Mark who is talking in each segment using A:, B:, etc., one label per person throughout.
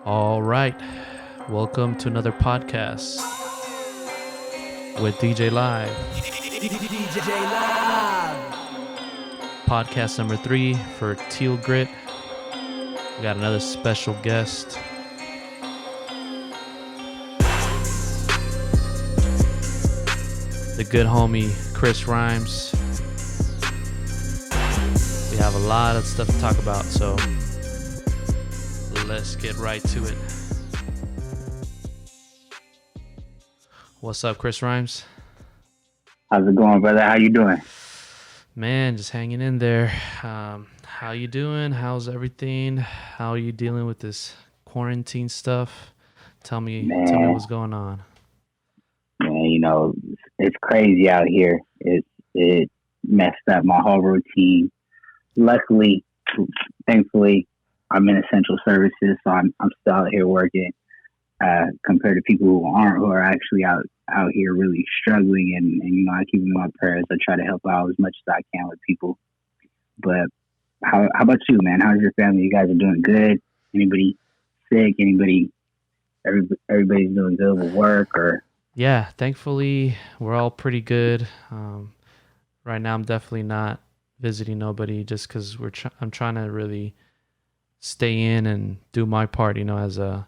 A: All right. Welcome to another podcast with DJ Live.
B: DJ Live.
A: Podcast number 3 for Teal Grit. We got another special guest. The good homie Chris Rhymes. We have a lot of stuff to talk about, so let's get right to it. What's up, Chris Rhymes?
C: How's it going, brother? How you doing?
A: Man, just hanging in there. How you doing? How's everything? How are you dealing with this quarantine stuff? Tell me what's going on.
C: Man, it's crazy out here. It messed up my whole routine. Luckily, thankfully, I'm in essential services, so I'm still out here working. Compared to people who aren't, who are actually out here really struggling, and I keep them in my prayers. I try to help out as much as I can with people. But how about you, man? How's your family? You guys are doing good? Anybody sick? Everybody's doing good with work or?
A: Yeah, thankfully we're all pretty good. Right now, I'm definitely not visiting nobody just because I'm trying to really stay in and do my part, as a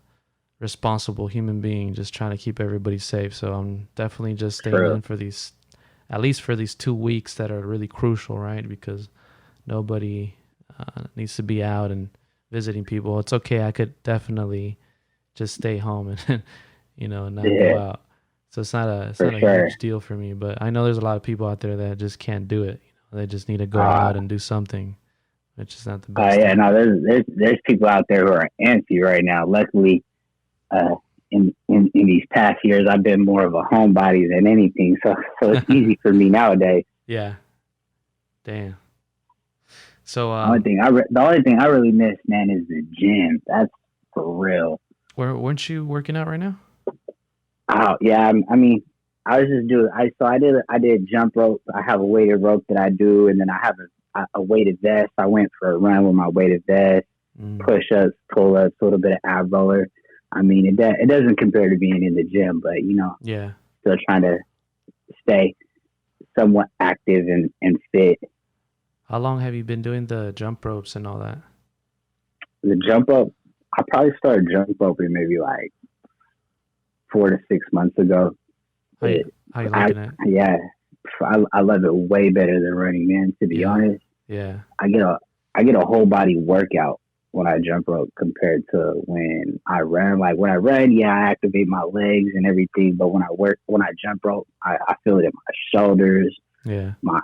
A: responsible human being, just trying to keep everybody safe. So I'm definitely just staying in for at least for these 2 weeks that are really crucial, right? Because nobody needs to be out and visiting people. It's okay. I could definitely just stay home and, and not go out. So it's not a huge deal for me, but I know there's a lot of people out there that just can't do it. They just need to go out and do something, which is not the best.
C: There's people out there who are antsy right now. Luckily, in these past years, I've been more of a homebody than anything, so it's easy for me nowadays.
A: Yeah. Damn. So
C: the only thing I really miss, man, is the gym. That's for real.
A: Weren't you working out right now?
C: Oh yeah, I mean, I was just doing. I did jump rope. I have a weighted rope that I do, and then I have a weighted vest. I went for a run with my weighted vest, push-ups, pull-ups, a little bit of ab roller. I mean, it doesn't compare to being in the gym, but still trying to stay somewhat active and fit.
A: How long have you been doing the jump ropes and all that?
C: The jump rope, I probably started jump roping maybe like 4 to 6 months ago.
A: How you liking it?
C: Yeah, I love it way better than running, man. To be honest,
A: yeah,
C: I get a whole body workout when I jump rope compared to when I run. Like when I run, I activate my legs and everything, but when I jump rope, I feel it in my shoulders, my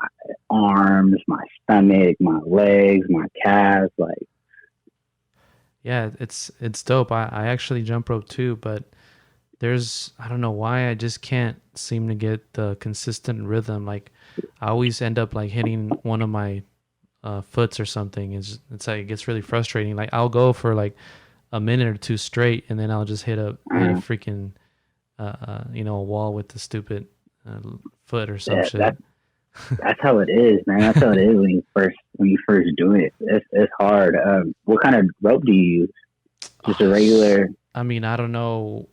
C: arms, my stomach, my legs, my calves, like.
A: Yeah, it's dope. I actually jump rope too, but I don't know why I just can't seem to get the consistent rhythm. Like I always end up like hitting one of my foots or something. It's like it gets really frustrating. Like I'll go for like a minute or two straight, and then I'll just hit a freaking a wall with the stupid foot or some shit.
C: That's how it is, man. That's how it is when you first do it. It's hard. What kind of rope do you use? Just a regular?
A: I mean, I don't know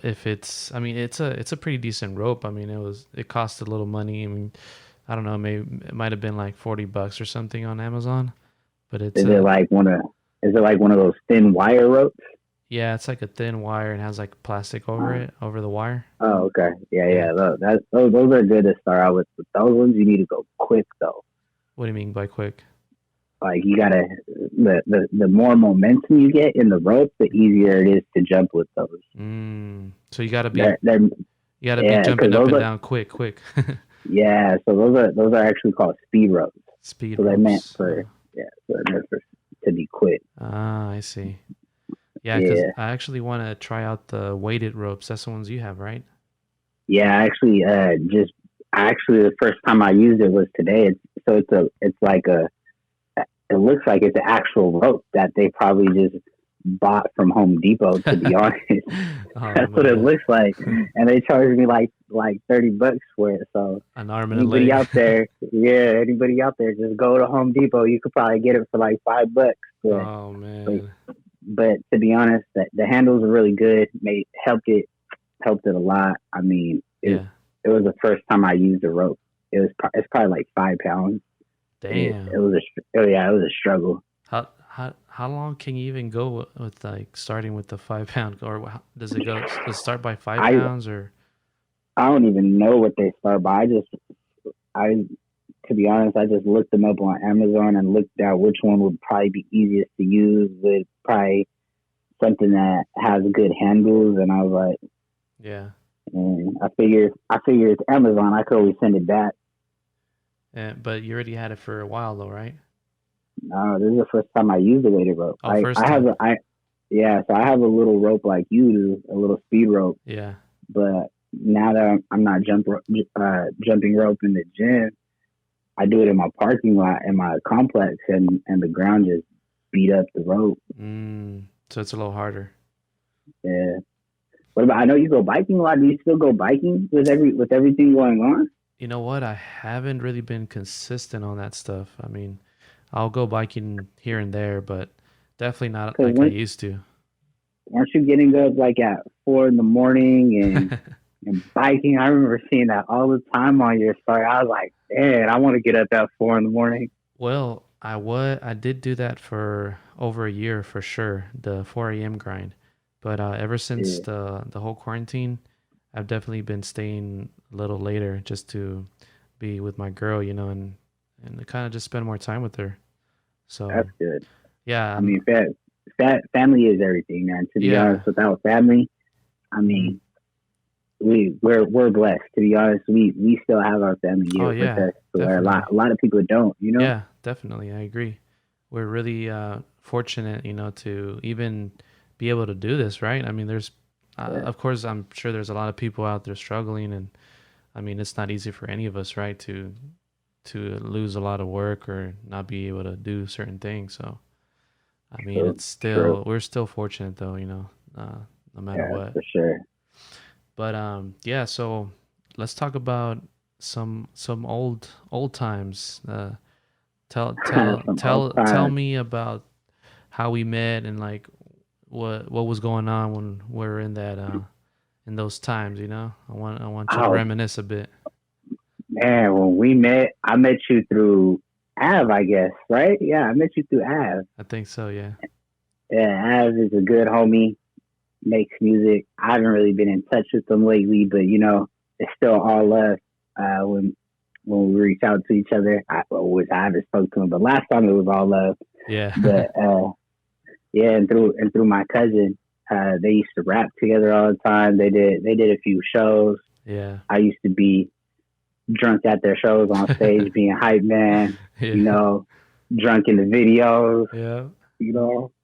A: if it's. I mean, it's a pretty decent rope. I mean, it cost a little money. I mean, I don't know. Maybe it might have been like $40 or something on Amazon. But it's.
C: Is it like one of those thin wire ropes?
A: Yeah, it's like a thin wire and has like plastic over the wire.
C: Oh, okay. Yeah. Those are good to start out with. But those ones you need to go quick though.
A: What do you mean by quick?
C: Like you gotta the more momentum you get in the rope, the easier it is to jump with those.
A: So you gotta be be jumping up and down quick.
C: Yeah, so those are actually called speed ropes.
A: Speed
C: so
A: ropes.
C: So they're meant to be quick.
A: Ah, I see. Yeah, because I actually want to try out the weighted ropes. That's the ones you have, right?
C: Yeah, actually, the first time I used it was today. It looks like it's an actual rope that they probably just bought from Home Depot, to be honest. That's what it looks like. And they charged me like $30 for it. So
A: an arm and a leg.
C: Anybody out there, just go to Home Depot. You could probably get it for like $5.
A: Oh man.
C: but to be honest, the handles are really good. Made helped it a lot. I mean,
A: Yeah.
C: it was the first time I used a rope. It's probably like 5 pounds. It
A: Damn.
C: was oh yeah, it was a struggle.
A: How long can you even go with like starting with the 5 pound, or does it go? Does it start by five
C: I
A: pounds or?
C: I don't even know what they start by. I to be honest, I just looked them up on Amazon and looked at which one would probably be easiest to use with probably something that has good handles. And I was like,
A: Yeah.
C: and I figured it's Amazon. I could always send it back.
A: But you already had it for a while though, right?
C: No, this is the first time I used a weighted rope.
A: Oh, first
C: I have
A: time.
C: yeah, so I have a little rope like you do, a little speed rope.
A: Yeah.
C: But now that I'm not jumping rope in the gym, I do it in my parking lot in my complex, and the ground just beat up the rope.
A: So it's a little harder.
C: Yeah. What about? I know you go biking a lot. Do you still go biking with everything going on?
A: You know what? I haven't really been consistent on that stuff. I mean, I'll go biking here and there, but definitely not
C: Because
A: like I
C: when
A: used to.
C: aren't you getting up like at 4 in the morning and biking? I remember seeing that all the time on your story. I was like, man, I want to get up at 4 in the morning.
A: Well, I did do that for over a year for sure, the 4 a.m. grind. But ever since
C: Yeah,
A: the whole quarantine, I've definitely been staying a little later just to be with my girl, and kind of just spend more time with her.
C: that's
A: So
C: good.
A: yeah,
C: I mean, family is everything, man. To be
A: yeah,
C: honest, without family, I
A: mhm.
C: mean, we're blessed. To be honest, we still have our family
A: Oh
C: here with
A: yeah,
C: us, where
A: definitely.
C: a lot of people don't. You know.
A: Yeah, definitely. I agree. We're really fortunate, to even be able to do this, right? I mean,
C: Yeah.
A: of course, I'm sure there's a lot of people out there struggling, and I mean, it's not easy for any of us, right, to lose a lot of work or not be able to do certain things. So, I mean,
C: True. True.
A: we're still fortunate though, no matter
C: Yeah,
A: what.
C: for sure.
A: But yeah. So let's talk about some old times.
C: Some old
A: Tell
C: times.
A: me about how we met and like what was going on when we were in that in those times, I want you to
C: Oh
A: reminisce a bit.
C: man, when we met, I met you through Av, I guess, right? Yeah, I met you through Av.
A: I think so, yeah.
C: Yeah, Av is a good homie, makes music. I haven't really been in touch with him lately, but it's still all love. When we reach out to each other, which I haven't spoke to him, but last time it was all love.
A: Yeah.
C: But yeah, and through my cousin, they used to rap together all the time. They did a few shows.
A: Yeah.
C: I used to be drunk at their shows on stage, being hype man. You
A: Yeah.
C: know, drunk in the videos.
A: Yeah.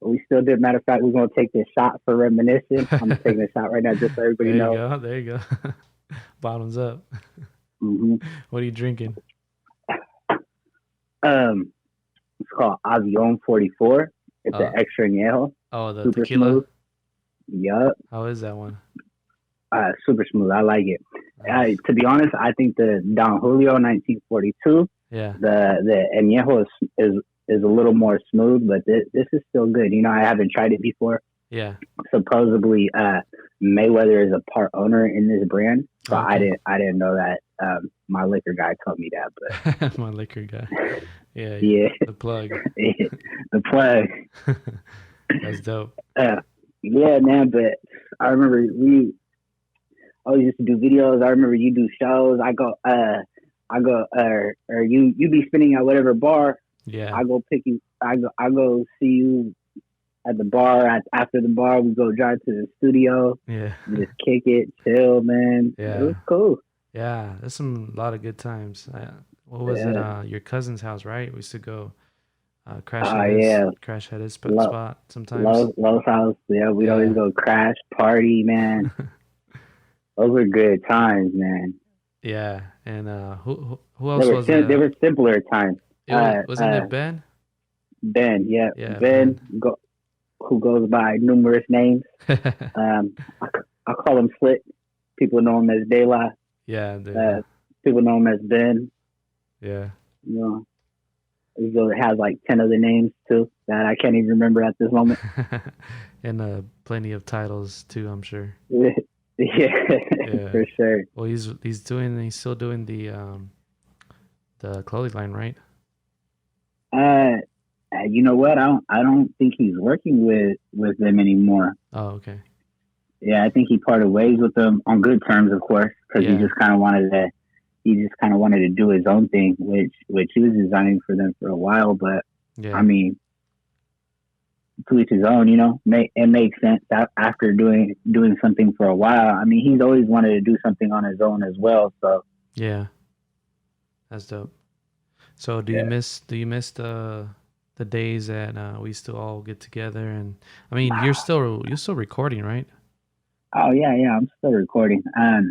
C: We still did. Matter of fact, we're gonna take this shot for reminiscing. I'm taking a shot right now, just so everybody
A: There you
C: knows.
A: go. There you go. Bottoms up.
C: hmm
A: What are you drinking?
C: Um, it's called Avion 44. It's an
A: Uh
C: extra añejo,
A: oh, the
C: super smooth.
A: tequila.
C: Yup,
A: How is that one?
C: super smooth. I like it.
A: Nice.
C: To be honest, I think the Don Julio 1942,
A: Yeah.
C: the añejo is a little more smooth, but this is still good. I haven't tried it before.
A: Yeah.
C: Supposedly, Mayweather is a part owner in this brand, so
A: Okay.
C: I didn't know that. My liquor guy told me that,
A: My liquor guy. Yeah, yeah.
C: yeah,
A: The plug.
C: the plug.
A: That's dope.
C: Yeah, man. But I remember we always used to do videos. I remember you do shows. Or you be spinning at whatever bar.
A: Yeah.
C: I go pick you. I go see you at the bar. After the bar, we go drive to the studio.
A: Yeah.
C: We just kick it, chill, man. It was
A: Yeah.
C: cool.
A: Yeah. There's a lot of good times. What was it?
C: Yeah.
A: Your cousin's house, right? We used to go crash at
C: Oh
A: his
C: yeah. Love
A: spot sometimes.
C: Love's house. Yeah, we'd always
A: Yeah.
C: go crash, party, man. Those were good times, man.
A: Yeah. And who else was
C: They
A: there?
C: were simpler times.
A: Wasn't it Ben?
C: Ben, yeah,
A: Yeah,
C: Ben,
A: Ben.
C: who goes by numerous names. I, I call him Slit. People know him as De La.
A: Yeah, there you
C: Uh,
A: go.
C: People know him as Ben.
A: Yeah.
C: You know, So it has like 10 other names too that I can't even remember at this moment.
A: And plenty of titles too, I'm sure.
C: Yeah,
A: Yeah.
C: for sure.
A: Well, he's still doing the clothing line, right?
C: Uh, you know what? I don't think he's working with them anymore.
A: Oh, okay.
C: Yeah, I think he parted ways with them on good terms, of course, because
A: Yeah.
C: he just kind of wanted to do his own thing, which he was designing for them for a while. But I
A: Yeah.
C: mean, to each his own, it makes sense after doing something for a while. I mean, he's always wanted to do something on his own as well. So
A: Yeah. That's dope. So
C: yeah.
A: do you miss the days that we still all get together? And I mean, you're still recording, right?
C: Oh yeah, I'm still recording. I've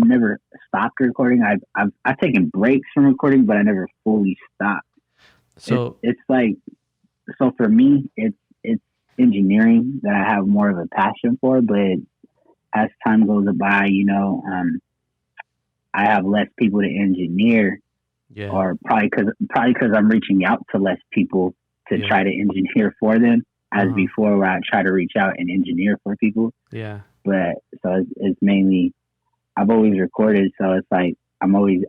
C: never stopped recording. I've taken breaks from recording, but I never fully stopped.
A: So
C: It's like, so for me, it's engineering that I have more of a passion for. But as time goes by, I have less people to engineer,
A: yeah.
C: or probably because I'm reaching out to less people to
A: Yeah.
C: try to engineer for them, as
A: Uh-huh.
C: before where I try to reach out and engineer for people.
A: Yeah.
C: But so it's mainly, I've always recorded, so it's like I've always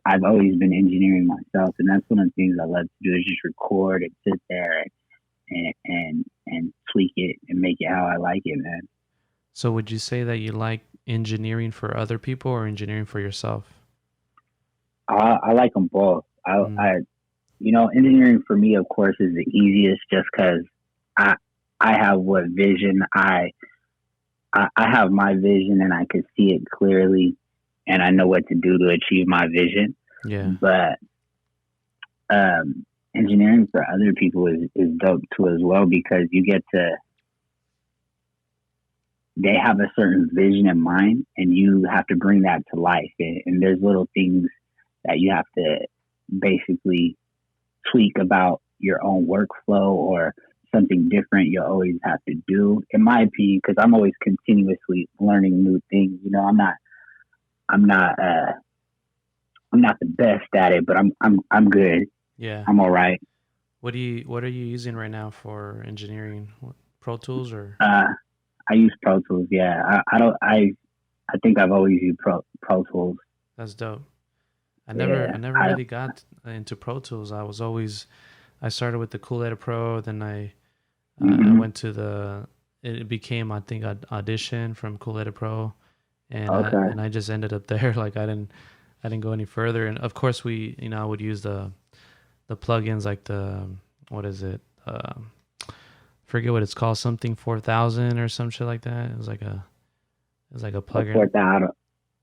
C: been engineering myself, and that's one of the things I love to do is just record and sit there and tweak it and make it how I like it, man.
A: So would you say that you like engineering for other people or engineering for yourself?
C: I like them both.
A: Mm.
C: Engineering for me, of course, is the easiest, just because I I have what vision I have my vision, and I can see it clearly, and I know what to do to achieve my vision.
A: Yeah.
C: But engineering for other people is dope too as well, because they have a certain vision in mind, and you have to bring that to life. And there's little things that you have to basically tweak about your own workflow, or something different you always have to do, in my opinion, because I'm always continuously learning new things. I'm not I'm not the best at it, but I'm good.
A: Yeah.
C: I'm all right.
A: What are you using right now for engineering? Pro Tools or
C: uh I use Pro Tools. Yeah, I don't I think I've always used Pro Tools.
A: that's dope. I
C: Yeah.
A: never really got into Pro Tools. I started with the Cool Edit Pro, then I
C: Hmm.
A: went to it became, I think, Audition from Cool Edit Pro,
C: Okay.
A: and I just ended up there. Like I didn't go any further. And of course I would use the plugins like what is it? Forget what it's called, something 4000 or some shit like that. It was like a
C: A four
A: plugin.
C: thousand.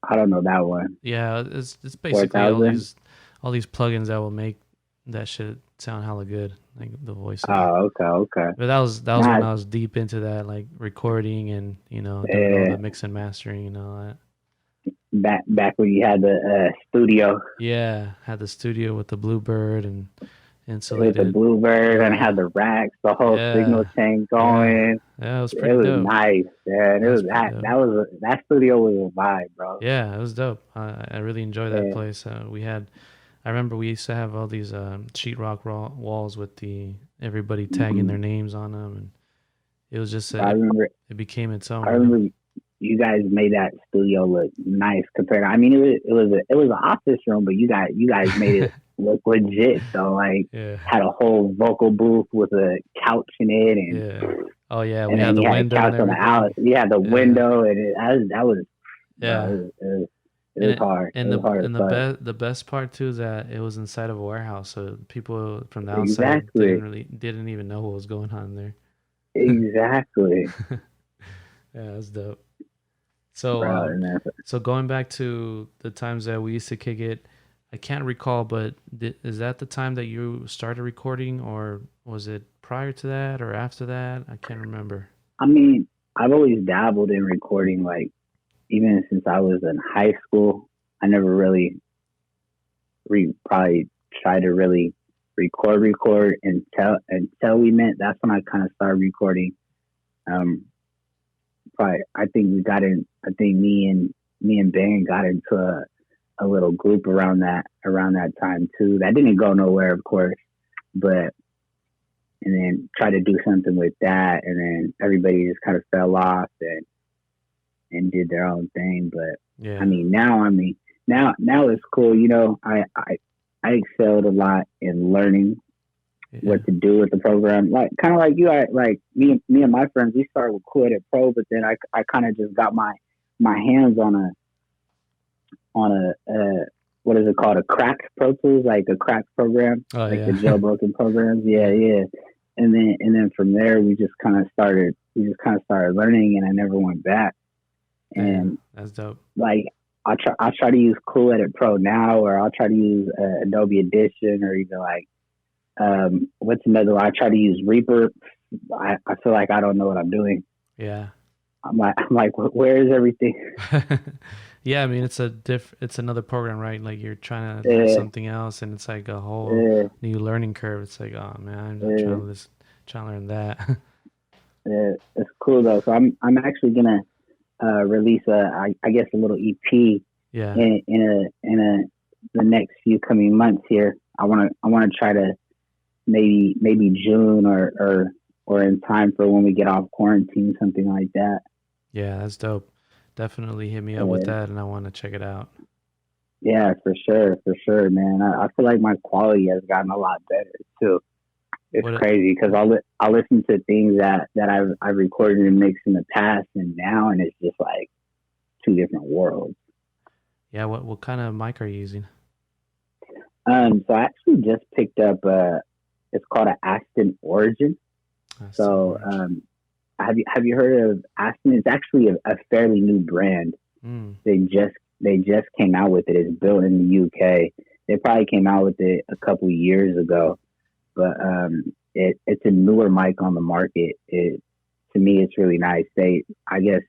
C: I don't know that one.
A: Yeah, it's
C: Four
A: basically
C: thousand.
A: all these plugins that will make that shit sound hella good, like the voices.
C: Oh, okay, okay.
A: But that was when
C: Not
A: I was deep into that, like recording and doing all the
C: uh,
A: mix and mastering and all that.
C: back when you had the studio
A: Yeah, had the studio with the Bluebird and
C: with the
A: insulated.
C: Bluebird, and had
A: Yeah,
C: the racks, the whole signal
A: yeah,
C: chain
A: yeah,
C: going.
A: yeah. It was
C: It
A: pretty
C: was
A: dope.
C: nice, man. It
A: That was
C: was
A: pretty dope.
C: that studio was a vibe, bro.
A: Yeah, it was dope. I really enjoyed that
C: Yeah.
A: place. I remember we used to have all these sheetrock walls with the everybody tagging their
C: Hmm.
A: names on them, and it was just
C: I remember
A: it became its own,
C: I
A: you know.
C: remember you guys made that studio look nice compared. I mean, it was an office room, but you guys made it look legit. So like,
A: Yeah,
C: had a whole vocal booth with a couch in it, and
A: yeah. Oh yeah, we
C: and
A: had
C: then
A: the
C: you had a
A: window and
C: couch on the out.
A: everything.
C: You had the
A: Yeah,
C: window, and that was, bro.
A: yeah.
C: It was hard. It was hard as fuck.
A: The best part too is that it was inside of a warehouse, so people from the outside
C: Exactly.
A: didn't even know what was going on there.
C: Exactly,
A: Yeah, that's dope. So
C: bro. And
A: so going back to the times that we used to kick it, I can't recall, but is that the time that you started recording, or was it prior to that or after that? I can't remember.
C: I mean, I've always dabbled in recording, like even since I was in high school. I never really probably tried to really record until we met. That's when I kind of started recording. Um, Probably I think we got in. I think me and Ben got into a little group around that time too. That didn't go nowhere, of course. but and then try to do something with that, and then everybody just kind of fell off and did their own thing. But
A: Yeah.
C: now it's cool. I excelled a lot in learning
A: Yeah.
C: what to do with the program. Like kind of like you, like me and my friends, we started with Cool Edit Pro, but then I kind of just got my hands on a what is it called, a crack Pro Tools, like a crack program,
A: Oh
C: like the
A: yeah.
C: jailbroken programs. Yeah,
A: Yeah.
C: yeah. And then from there we just kind of started learning, and I never went back.
A: Damn,
C: And
A: that's dope.
C: like I try to use Cool Edit Pro now, or I'll try to use Adobe Audition, or even like what's another one? I try to use Reaper. I feel like I don't know what I'm doing.
A: Yeah.
C: I'm like, where is everything?
A: Yeah, I mean it's another program, right? Like you're trying to learn
C: Yeah,
A: something else and it's like a whole
C: yeah,
A: new learning curve. It's like, oh man, I'm not
C: yeah,
A: trying to learn that.
C: yeah. It's cool though. So I'm actually gonna release I guess a little EP
A: Yeah.
C: in the next few coming months here. I wanna try to maybe June or in time for when we get off quarantine, something like that.
A: Yeah, that's dope. Definitely hit me up with
C: Uh,
A: that and I want to check it out.
C: yeah, for sure, man. I feel like my quality has gotten a lot better too. It's
A: What
C: crazy because I listen to things that I've recorded and mixed in the past and now, and it's just like two different worlds.
A: yeah, what kind of mic are you using?
C: So I actually just picked up it's called an Aston Origin.
A: That's an
C: So
A: orange.
C: have you heard of Aston? It's actually a fairly new brand.
A: Mm.
C: They just came out with it. It's built in the UK. They probably came out with it a couple years ago, but it's a newer mic on the market. It To me, it's really nice. I guess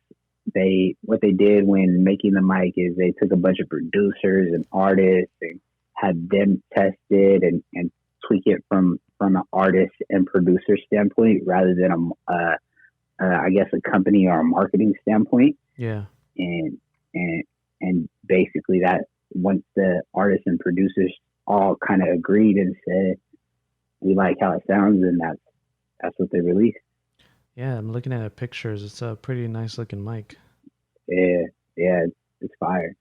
C: what they did when making the mic is they took a bunch of producers and artists and had them test it and tweak it from an artist and producer standpoint rather than I guess a company or a marketing standpoint.
A: Yeah.
C: And and and basically that once the artists and producers all kind of agreed and said we like how it sounds, and that's what they released.
A: Yeah, I'm looking at the pictures. It's a pretty nice looking mic.
C: Yeah, yeah, it's fire.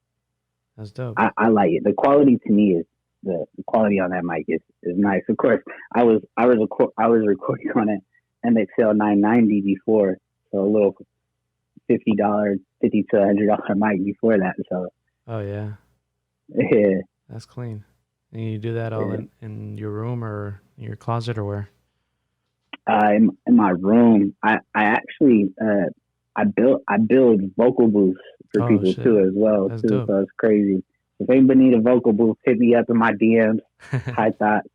A: That's dope.
C: I like it. The quality to me is the quality on that mic is nice. Of course, I was recording on an MXL 990 before, so a little $50, $50 to $100 mic before that. So
A: Oh yeah.
C: yeah,
A: That's clean. And you do that all
C: yeah.
A: in your room or in your closet or where?
C: In my room, I actually I build vocal booths for
A: Oh
C: people
A: shit.
C: too as well
A: That's
C: too.
A: dope.
C: So it's crazy. If anybody need a vocal booth, hit me up in my DMs. High thoughts.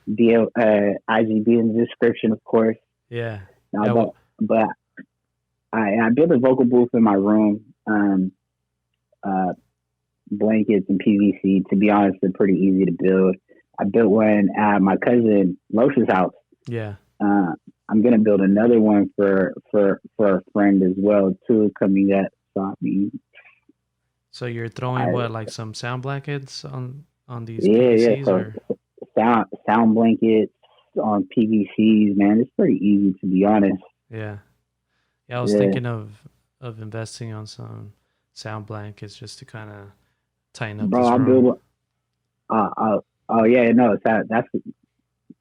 C: DM IGB in the description, of course.
A: Yeah.
C: Now,
A: Yeah,
C: but I built a vocal booth in my room. Uh, Blankets and PVC. To be honest, they're pretty easy to build. I built one at my cousin Losh's house.
A: yeah.
C: Uh, I'm gonna build another one for a friend as well too coming up. So I mean,
A: So you're throwing
C: I
A: what, like some sound blankets on these
C: yeah.
A: PVCs
C: So
A: or
C: sound blankets on PVCs, man. It's pretty easy to be honest.
A: yeah. Yeah, I was
C: Yeah,
A: thinking of investing on some sound blankets just to kind of tighten up
C: bro.
A: this
C: I'll
A: room.
C: build. Oh yeah, no. That's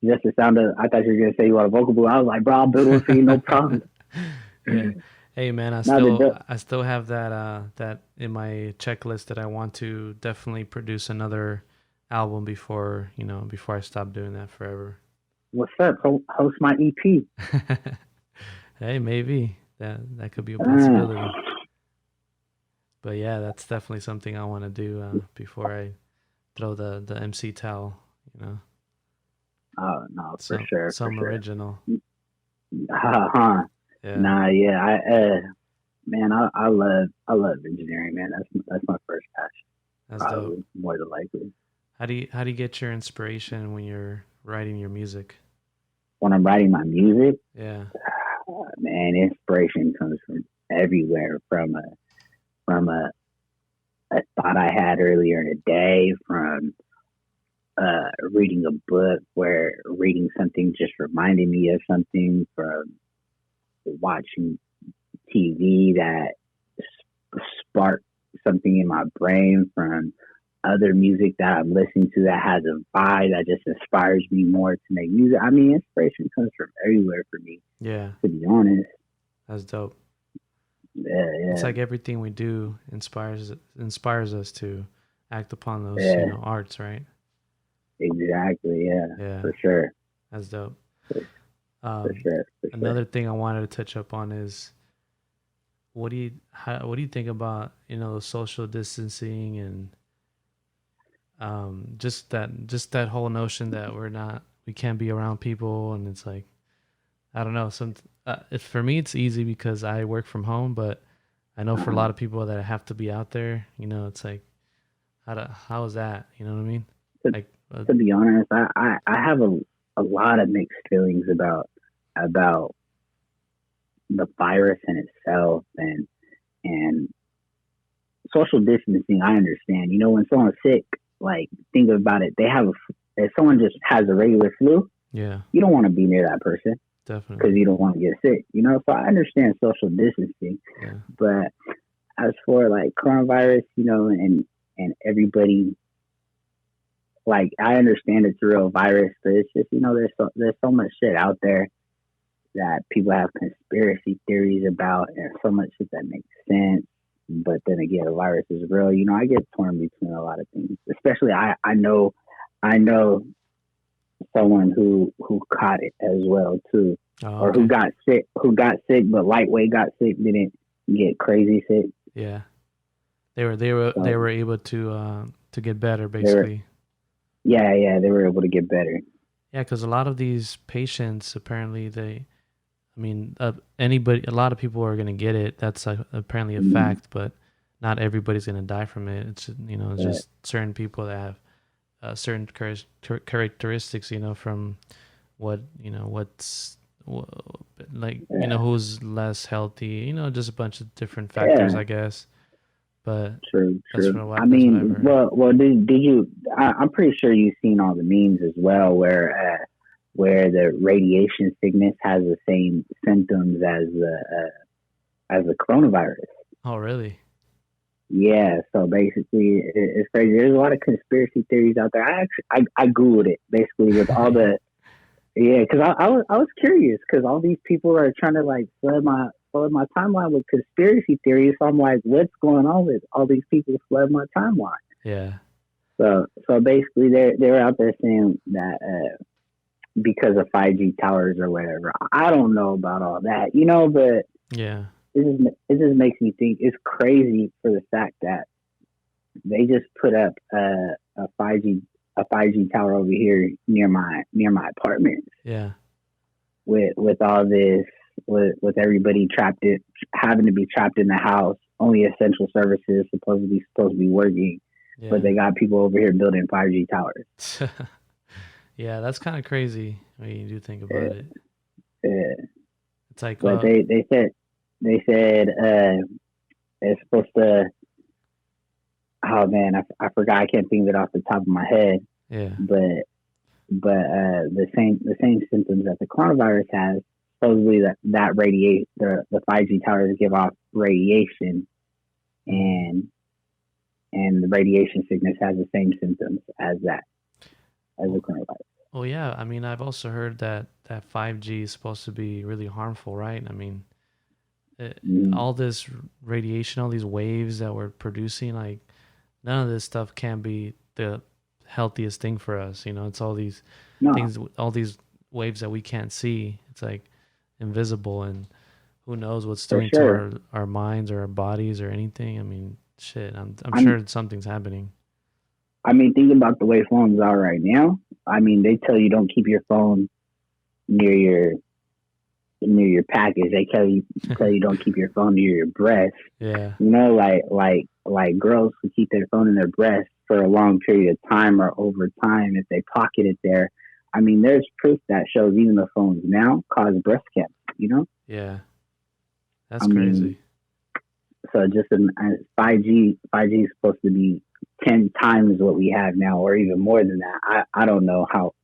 C: just the sound of. I thought you were gonna say you want a vocal booth. I was like, bro, I'll build one for you, no problem.
A: Yeah. Hey man,
C: Now the
A: I still have that in my checklist that I want to definitely produce another album before, before I stop doing that forever.
C: what's up? Host my EP.
A: Hey, maybe that could be a
C: Uh,
A: possibility. But yeah, that's definitely something I want to do before I throw the MC towel, you know.
C: oh no, for
A: Some
C: sure, for
A: some
C: sure.
A: original.
C: Huh.
A: Yeah,
C: Nah, yeah. Man, I love engineering, man. That's my first passion,
A: that's dope.
C: probably more than likely.
A: How do you get your inspiration when you're writing your music?
C: When I'm writing my music,
A: Yeah.
C: man, inspiration comes from everywhere. From a thought I had earlier in the day, from reading a book, where reading something just reminded me of something, from watching TV that sparked something in my brain, from other music that I'm listening to that has a vibe that just inspires me more to make music. I mean, inspiration comes from everywhere for me,
A: Yeah,
C: to be honest.
A: that's dope.
C: Yeah,
A: It's
C: yeah,
A: like everything we do inspires us to act upon those,
C: yeah,
A: arts, right?
C: exactly. Yeah,
A: Yeah,
C: for sure,
A: that's dope.
C: for, for
A: Um,
C: sure, for sure.
A: Another thing I wanted to touch up on is what do you think about social distancing and just that whole notion that we can't be around people, and it's like I don't know, if for me it's easy because I work from home, but I know for a
C: Uh-huh.
A: lot of people that have to be out there, it's like how is that, you know what I mean?
C: To,
A: Like
C: to be honest, I have a lot of mixed feelings about the virus in itself, and social distancing. I understand. When someone's sick, like, think about it. If someone just has a regular flu,
A: yeah,
C: you don't want to be near that person because
A: definitely.
C: you don't want to get sick. So I understand social distancing,
A: Yeah.
C: but as for like coronavirus, and everybody, like, I understand it's a real virus, but it's just, there's so much shit out there that people have conspiracy theories about, and so much shit that makes sense. But then again, the virus is real. I get torn between a lot of things. Especially, I know someone who caught it as well too,
A: Oh,
C: or who
A: okay.
C: got sick, but lightweight got sick, didn't get crazy sick.
A: Yeah. They were
C: So
A: able to get better,
C: they were,
A: basically.
C: yeah, yeah, they were able to get better.
A: Yeah, because a lot of these patients apparently I mean, a lot of people are gonna get it. That's apparently a
C: Mm-hmm.
A: fact, but not everybody's gonna die from it. It's
C: But
A: just certain people that have certain characteristics, from what's wha- like,
C: yeah,
A: who's less healthy, just a bunch of different factors,
C: yeah.
A: I guess. But
C: True,
A: that's
C: true.
A: what
C: I
A: that's what
C: mean,
A: I've heard.
C: well, did you? I'm pretty sure you've seen all the memes as well, where the radiation sickness has the same symptoms as the coronavirus.
A: Oh, really?
C: Yeah, so basically, it's crazy. There's a lot of conspiracy theories out there. I googled it basically with all
A: Yeah.
C: the, yeah, because I was curious, because all these people are trying to like flood my timeline with conspiracy theories. So I'm like, what's going on with all these people flood my timeline?
A: Yeah.
C: So basically, they're out there saying that because of 5G towers or whatever. I don't know about all that, but
A: Yeah.
C: it just makes me think it's crazy for the fact that they just put up a 5G tower over here near my apartment,
A: Yeah.
C: with all this, with everybody having to be trapped in the house. Only essential services supposed to be working, but
A: Yeah.
C: they got people over here building 5G towers.
A: Yeah, that's kind of crazy when you do think about it.
C: Uh,
A: It's like,
C: but they said it's supposed to. Oh man, I forgot. I can't think of it off the top of my head.
A: yeah.
C: But the same symptoms that the coronavirus has. Supposedly that radiate the 5G towers give off radiation,
A: Mhm.
C: and the radiation sickness has the same symptoms as the
A: Well,
C: coronavirus.
A: well, yeah. I mean, I've also heard that 5G is supposed to be really harmful, right? I mean,
C: Mm.
A: all this radiation, all these waves that we're producing, like none of this stuff can be the healthiest thing for us. It's all these
C: No,
A: things, all these waves that we can't see. It's like invisible, and who knows what's
C: for
A: doing to
C: sure.
A: our minds or our bodies or anything. I mean, shit. I'm
C: I'm.
A: sure something's happening.
C: I mean, think about the way phones are right now. I mean, they tell you don't keep your phone near your package. They tell you don't keep your phone near your breast.
A: Yeah.
C: Like girls who keep their phone in their breast for a long period of time, or over time, if they pocket it there. I mean, there's proof that shows even the phones now cause breast cancer.
A: Yeah.
C: I
A: That's
C: mean,
A: crazy.
C: so just 5G is supposed to be 10 times what we have now, or even more than that. I don't know how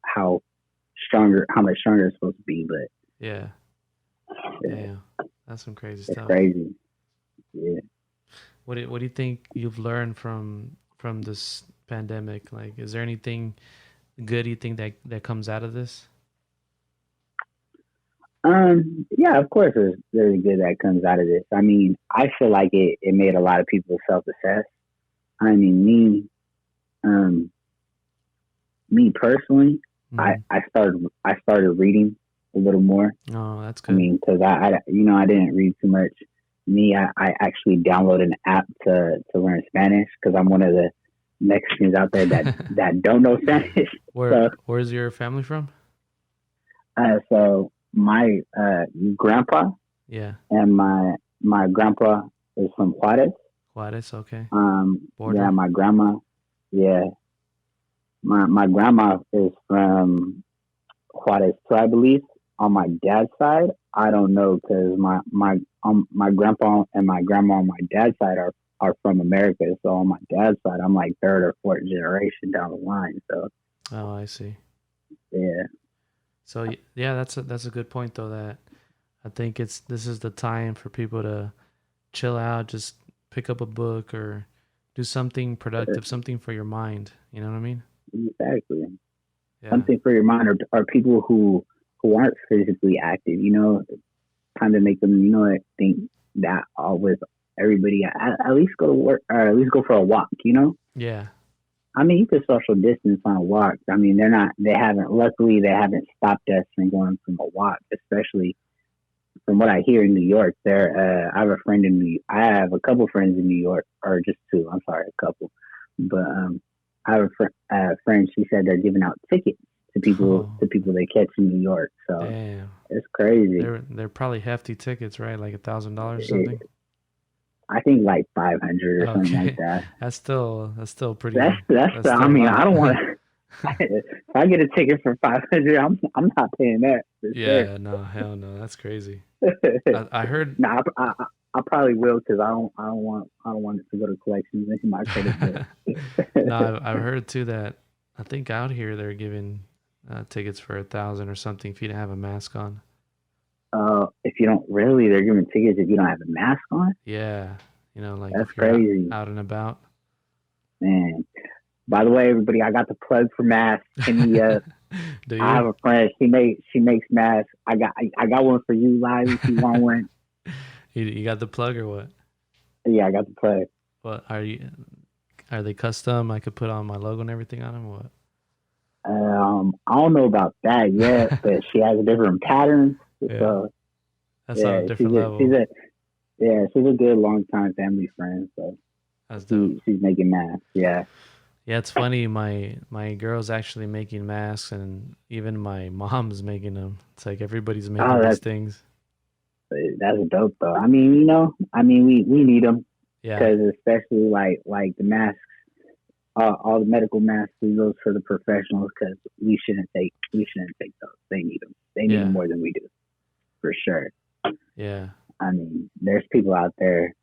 C: much stronger it's supposed to be, but
A: Yeah.
C: yeah,
A: Damn. That's some crazy
C: it's
A: stuff.
C: crazy. Yeah.
A: What do you think you've learned from this pandemic? Like, is there anything good you think that comes out of this?
C: Yeah, of course, there's good that comes out of this. I mean, I feel like it made a lot of people self-assess. I mean, um, me personally,
A: Mm-hmm.
C: I started reading a little more.
A: Oh, that's
C: I
A: good.
C: mean, because I didn't read too much. Me, I actually downloaded an app to learn Spanish because I'm one of the Mexicans out there that don't know Spanish. So
A: Where's your family from?
C: so my grandpa
A: Yeah.
C: and my grandpa is from Juarez.
A: Juarez, okay.
C: Yeah,
A: Border.
C: my grandma, yeah, my grandma is from Juarez too, I believe. On my dad's side, I don't know because my grandpa and my grandma on my dad's side are from America. So on my dad's side, I'm like third or fourth generation down the line. So
A: Oh, I see.
C: yeah,
A: So yeah, that's a good point though. That I think this is the time for people to chill out, just pick up a book or do something productive, something for your mind. You know what I mean?
C: exactly.
A: Yeah.
C: Something for your mind, or people who aren't physically active. Kind of make them think that always everybody at least go to work or at least go for a walk.
A: Yeah.
C: I mean, you can social distance on a walk. I mean, luckily, they haven't stopped us from going from a walk, especially from what I hear in New York. I have a couple friends in New York, or just two. I'm sorry, a couple. But I have a friend. She said they're giving out tickets
A: Oh,
C: to people they catch in New York. So
A: damn.
C: it's crazy.
A: They're probably hefty tickets, right? Like $1,000 or
C: It,
A: something.
C: I think like 500 or something like
A: Okay.
C: that.
A: That's still
C: That's
A: pretty.
C: that's.
A: That's
C: I
A: still a
C: mean,
A: lot.
C: I don't want to. If I get a ticket for 500, I'm not paying that for sure.
A: Yeah. No. Hell no. That's crazy. I heard.
C: No, I probably will because I don't want it to go to collections into my credit bill.
A: No, I've heard too that I think out here they're giving tickets for 1,000 or something if you don't have a mask on.
C: If you don't really, they're giving tickets if you don't have a mask on.
A: Yeah, like
C: That's
A: if you're out,
C: crazy,
A: out and about.
C: man. By the way, everybody, I got the plug for masks. Can you?
A: Do
C: I
A: you?
C: have a friend. She makes masks. I got one for you live if you want one.
A: You got the plug or what?
C: Yeah, I got the plug.
A: What are they custom? I could put on my logo and everything on them. Or
C: I don't know about that yet,
A: what?
C: but she has different patterns.
A: Yeah,
C: So
A: that's on a
C: yeah,
A: different level.
C: she's a good longtime family friend. So
A: That's dope.
C: she's making masks. Yeah.
A: Yeah, it's funny. My girl's actually making masks, and even my mom's making them. It's like everybody's making
C: Oh,
A: these things.
C: that's dope though. I mean, we need them
A: Yeah,
C: because especially like the masks, all the medical masks, those for the professionals because we shouldn't take those. They need them. They need them
A: yeah,
C: more than we do for sure.
A: yeah,
C: I mean, there's people out there.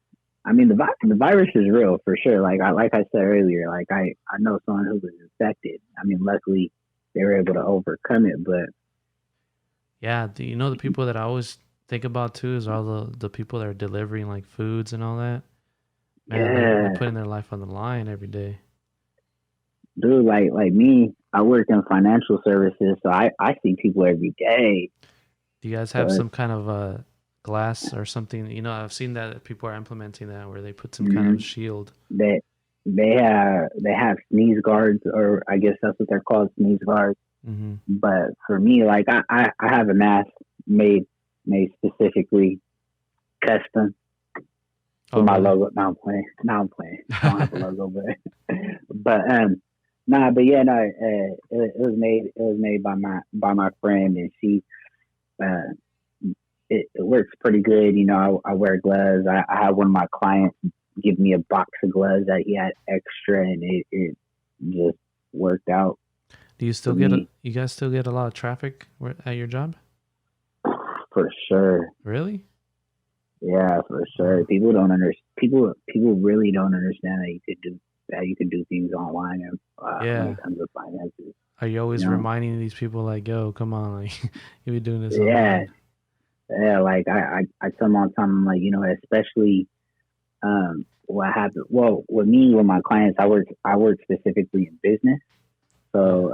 C: I mean, the virus is real for sure. Like I said earlier, like I know someone who was infected. I mean, luckily they were able to overcome it, but
A: yeah. The people that I always think about too is all the people that are delivering like foods and all that. Man, they're
C: yeah,
A: putting their life on the line every day.
C: dude, like me, I work in financial services, so I see people every day.
A: Do you guys
C: So
A: have some kind of glass or something? I've seen that people are implementing that where they put some kind of
C: mhm.
A: shield.
C: they they have sneeze guards, or I guess that's what they're called, sneeze guards.
A: Mm-hmm.
C: But for me, like I have a mask made specifically custom
A: Oh,
C: with my
A: really?
C: logo. Now I'm playing. Now I'm playing. I don't have a logo, but nah, but yeah, no, it was made by my friend, and she uh it works pretty good. I wear gloves. I had one of my clients give me a box of gloves that he had extra, and it just worked out
A: Do you
C: for
A: still get
C: me
A: you guys still get a lot of traffic at your job?
C: for sure.
A: Really?
C: Yeah, for sure.
A: Oh,
C: People don't understand. People really don't understand that you could do that you can do things online and when
A: Yeah.
C: it comes to finances.
A: Are you always
C: You know,
A: reminding these people like, yo, come on, like you be doing this
C: yeah,
A: online?
C: yeah. Like I tell them all the time, I'm like, especially what happened. Well, with me, with my clients, I work specifically in business.
A: Yeah.
C: So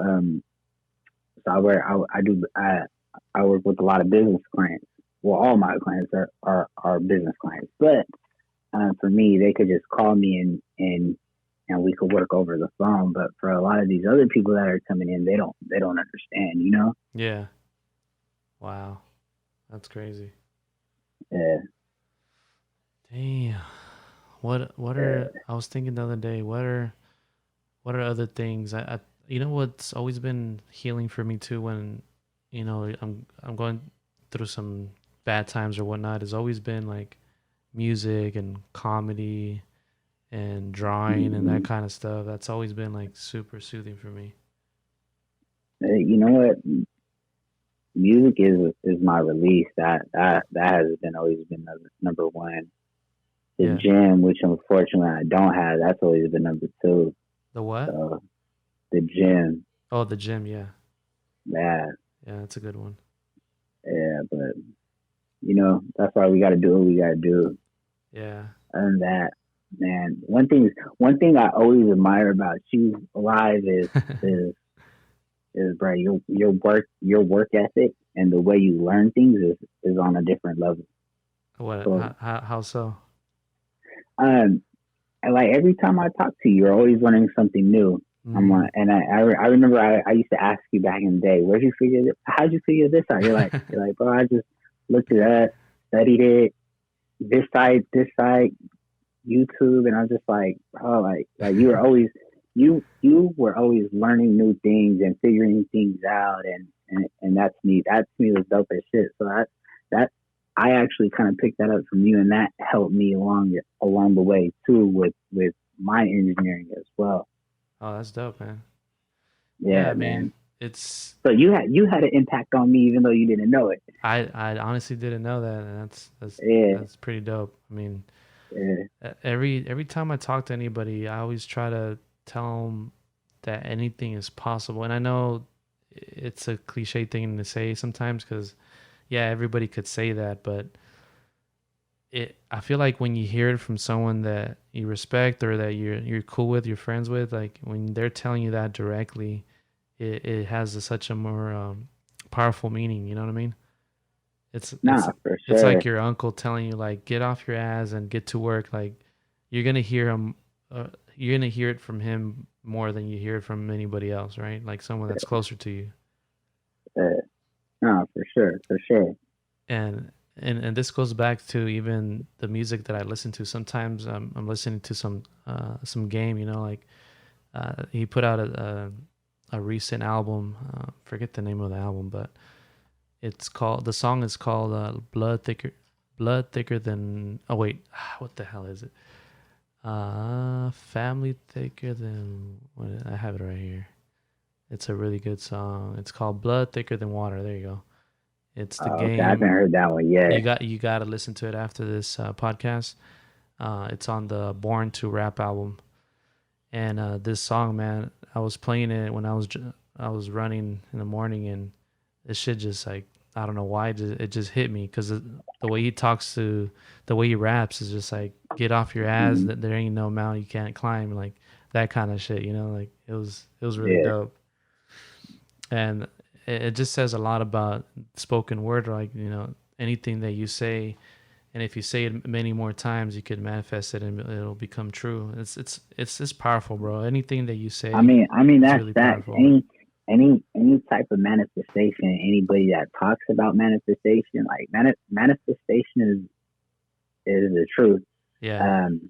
C: I work with a lot of business clients. Well, all my clients are business clients, but for me, they could just call me and we could work over the phone. But for a lot of these other people that are coming in, they don't understand.
A: Yeah. Wow. That's crazy.
C: Yeah,
A: Damn. What are
C: yeah.
A: I was thinking the other day, what are other things? You know what's always been healing for me too when I'm going through some bad times or whatnot, has always been like music and comedy and drawing and that
C: Hmm.
A: kind of stuff. That's always been like super soothing for me.
C: You know what? Music is my release. That has been always been number one. The
A: Yeah.
C: gym, which unfortunately I don't have, that's always been number two.
A: The what?
C: So the gym,
A: Oh, the gym. Yeah.
C: yeah,
A: Yeah, that's a good one.
C: yeah. But that's why we got to do what we got to do.
A: Yeah.
C: Other than that, man, one thing I always admire about you live is bro, your work ethic and the way you learn things is on a different level.
A: What?
C: So
A: How so?
C: um, and like every time I talk to you, you're always learning something new.
A: Mm.
C: And I remember I used to ask you back in the day, how'd you figure this out? You're like, bro, I just looked it up, studied it, this side, YouTube, and I'm just like, oh, like you were always learning new things and figuring things out, and that's me. That to me was dope as shit. So that I actually kind of picked that up from you, and that helped me along the way too with my engineering as well.
A: Oh, that's dope, man. Yeah,
C: Yeah,
A: I mean,
C: man.
A: it's
C: So you had an impact on me even though you didn't know it.
A: I honestly didn't know that, and
C: Yeah,
A: that's pretty dope. I mean,
C: yeah,
A: every time I talk to anybody, I always try to tell them that anything is possible. And I know it's a cliche thing to say sometimes because yeah, everybody could say that, but I feel like when you hear it from someone that you respect or that you're cool with, you're friends with, like when they're telling you that directly, it has such a more powerful meaning. You know what I mean? It's it's
C: nah, for
A: it's
C: sure.
A: like your uncle telling you like get off your ass and get to work. Like you're gonna hear him, you're gonna hear it from him more than you hear it from anybody else, right? Like someone that's closer to you.
C: Yeah, nah, for sure, for sure.
A: And this goes back to even the music that I listen to. Sometimes I'm listening to some game, like he put out a recent album. Forget the name of the album, but the song is called Blood Thicker Than. Oh wait, what the hell is it? Family Thicker Than. I have it right here. It's a really good song. It's called Blood Thicker Than Water. There you go. It's the
C: Okay, I haven't
A: game.
C: heard that one yet.
A: You got to listen to it after this podcast. It's on the Born to Rap album, and this song, man, I was playing it when I was running in the morning, and this shit just like I don't know why it just hit me because the way he talks the way he raps is just like get off your ass,
C: Hmm.
A: that there ain't no mountain you can't climb, like that kind of shit, like it was really
C: Yeah,
A: dope. And it just says a lot about spoken word, like anything that you say, and if you say it many more times you could manifest it and it'll become true. It's powerful, bro. Anything that you
C: I
A: say
C: mean, I mean
A: is
C: that's
A: really
C: that.
A: powerful.
C: Any type of manifestation. Anybody that talks about manifestation, like manifestation is the truth.
A: Yeah.
C: Um,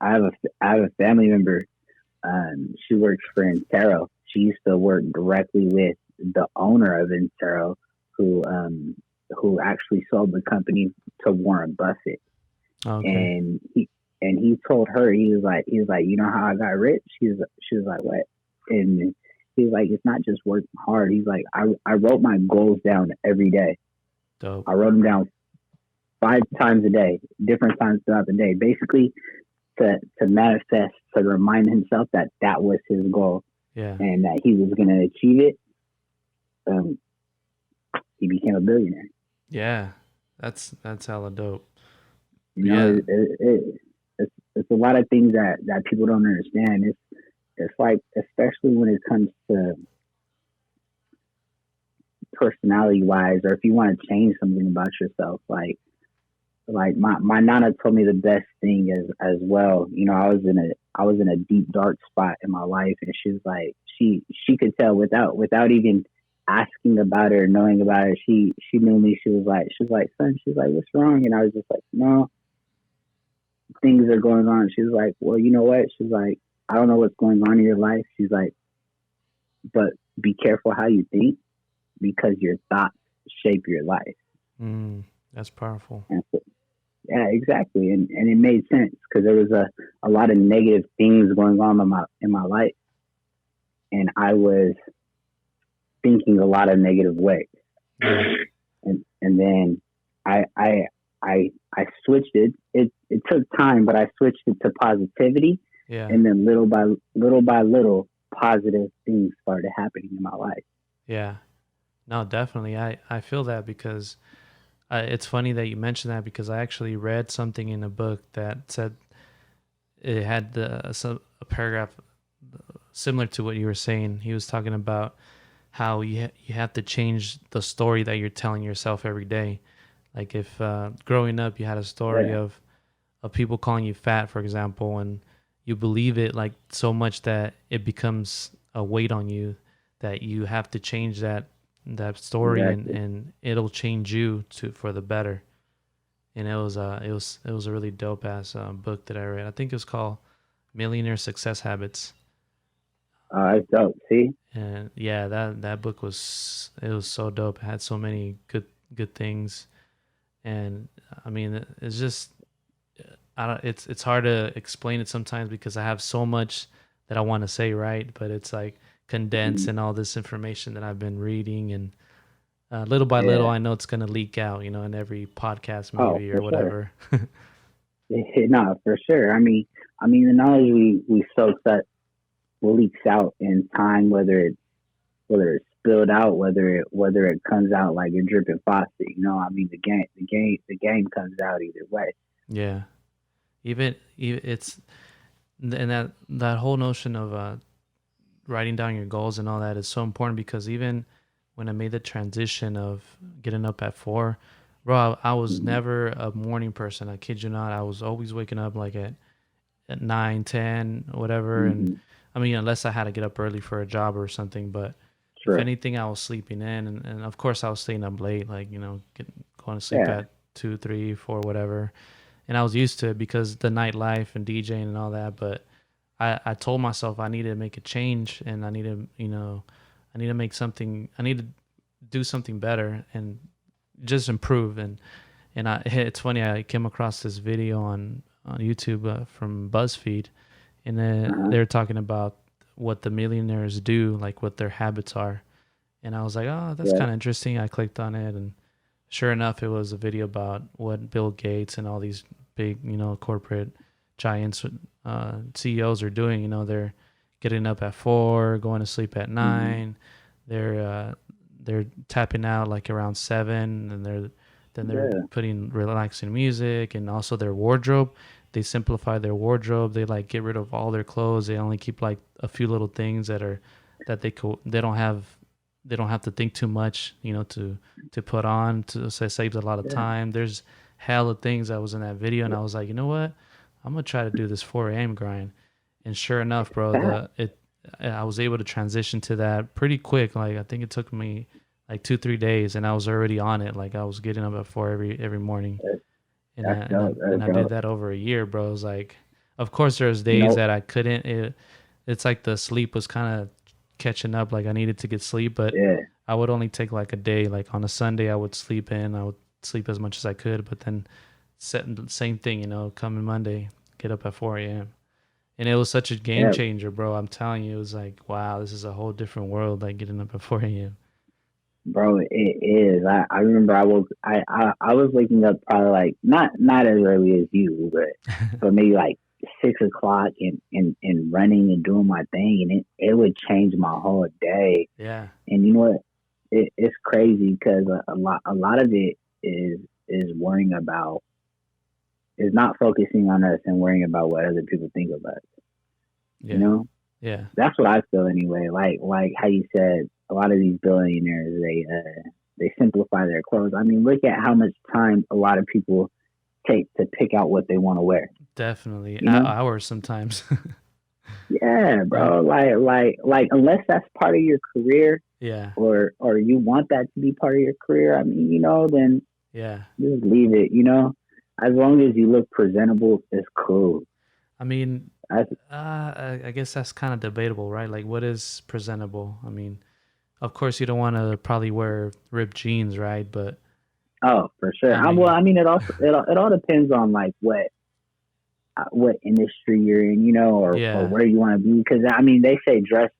C: I have a family member. She works for Intero. She used to work directly with the owner of Intero, who actually sold the company to Warren Buffett.
A: Okay.
C: And he told her, he was like, you know how I got rich? She was like, what? And he was like, it's not just working hard. He's like, I wrote my goals down every day.
A: Dope.
C: I wrote them down 5 times a day, different times throughout the day. Basically, to manifest, to remind himself that that was his goal
A: Yeah.
C: and that he was going to achieve it. Um, he became a billionaire.
A: Yeah. That's hella dope.
C: You
A: But
C: know,
A: yeah.
C: it's a lot of things that people don't understand. It's like, especially when it comes to personality wise, or if you want to change something about yourself, like my nana told me the best thing as well. You know, I was in a deep dark spot in my life, and she was like, she could tell without even asking about it or knowing about it. She knew me. She was like, son, she's like, what's wrong? And I was just like, no, things are going on. She's like, well, you know what? She's like, I don't know what's going on in your life. She's like, but be careful how you think because your thoughts shape your life.
A: Mm, that's powerful.
C: And so, yeah, exactly. And it made sense because there was a lot of negative things going on in my life, and I was thinking a lot of negative ways.
A: Yeah.
C: And then I I I switched it. It took time, but I switched it to positivity,
A: Yeah.
C: and then little by little, positive things started happening in my life.
A: Yeah. No, definitely. I feel that because it's funny that you mentioned that because I actually read something in a book that said it had a paragraph similar to what you were saying. He was talking about how you have to change the story that you're telling yourself every day. Like if growing up you had a story
C: Yeah,
A: of people calling you fat, for example, and you believe it like so much that it becomes a weight on you that you have to change that story
C: exactly.
A: and it'll change you to for the better. And it was a really dope ass book that I read. I think it was called Millionaire Success Habits.
C: It's dope. See,
A: And yeah, that book was so dope. It had so many good things, and I mean, it's just I don't. It's hard to explain it sometimes because I have so much that I want to say, right? But it's like
C: Mhm.
A: condensing all this information that I've been reading, and little by little,
C: Yeah.
A: I know it's gonna leak out, in every podcast
C: Oh,
A: maybe
C: for
A: or
C: sure.
A: whatever.
C: No, for sure. The knowledge we soak that leaks out in time, whether it's spilled out, whether it comes out like a dripping faucet. You know, the game comes out either way.
A: Yeah, even it's and that whole notion of writing down your goals and all that is so important because even when I made the transition of getting up at 4, bro, I was
C: Mm-hmm.
A: never a morning person. I kid you not. I was always waking up like at 9, 10, whatever. And
C: Mm-hmm.
A: I mean, unless I had to get up early for a job or something, but if
C: True.
A: anything, I was sleeping in. And of course, I was staying up late, like, going to sleep
C: Yeah.
A: at 2, 3, 4, whatever. And I was used to it because the nightlife and DJing and all that. But I told myself I needed to make a change and I need to make something, I need to do something better and just improve. And it's funny, I came across this video on YouTube from BuzzFeed, and then
C: Uh-huh.
A: they're talking about what the millionaires do, like what their habits are. And I was like, oh, that's
C: Yeah.
A: kind of interesting. I clicked on it, and sure enough, it was a video about what Bill Gates and all these big, corporate giants, CEOs are doing. They're getting up at 4, going to sleep at
C: Mm-hmm.
A: 9. They're uh, they're tapping out like around 7, and they're
C: Yeah.
A: putting relaxing music, and also their wardrobe. They simplify their wardrobe. They like get rid of all their clothes. They only keep like a few little things that they don't have to think too much, to put on. So it saves a lot of
C: Yeah.
A: time. There's hella things that was in that video, and I was like, you know what? I'm gonna try to do this 4 a.m. grind. And sure enough, bro,
C: That.
A: I was able to transition to that pretty quick. Like I think it took me like 2 3 days, and I was already on it. Like I was getting up at 4 every morning, and I
C: That's
A: and I
C: dope. That's
A: and I did
C: dope.
A: that over a year, bro. It was like, of course, there's
C: You
A: days
C: know.
A: that I couldn't. It's like the sleep was kind of catching up. Like I needed to get sleep, but
C: Yeah.
A: I would only take like a day. Like on a Sunday, I would sleep in. I would sleep as much as I could, but then same thing, coming Monday, get up at 4 a.m. And it was such a game
C: Yeah.
A: changer, bro. I'm telling you, it was like, wow, this is a whole different world. Like getting up at 4 a.m.
C: Bro, it is. I remember I was waking up probably like not as early as you, but maybe like 6 o'clock and running and doing my thing, and it would change my whole day.
A: Yeah.
C: And you know what? It's crazy because a lot of it is worrying about is not focusing on us and worrying about what other people think of us. You
A: Yeah.
C: know,
A: Yeah.
C: that's what I feel anyway. Like how you said, a lot of these billionaires they simplify their clothes. I mean, look at how much time a lot of people take to pick out what they want to wear.
A: Definitely.
C: You know,
A: Hours sometimes.
C: yeah,
A: Yeah.
C: bro. Like unless that's part of your career
A: Yeah.
C: or you want that to be part of your career. I mean, then
A: Yeah.
C: just leave it. As long as you look presentable, it's cool.
A: I mean,
C: I,
A: I guess that's kind of debatable, right? Like, what is presentable? I mean, of course, you don't want to probably wear ripped jeans, right? But
C: oh, for sure.
A: I
C: Well,
A: mean,
C: I mean, it all depends on like what industry you're in, or
A: yeah,
C: where you want to be. Because I mean, they say dress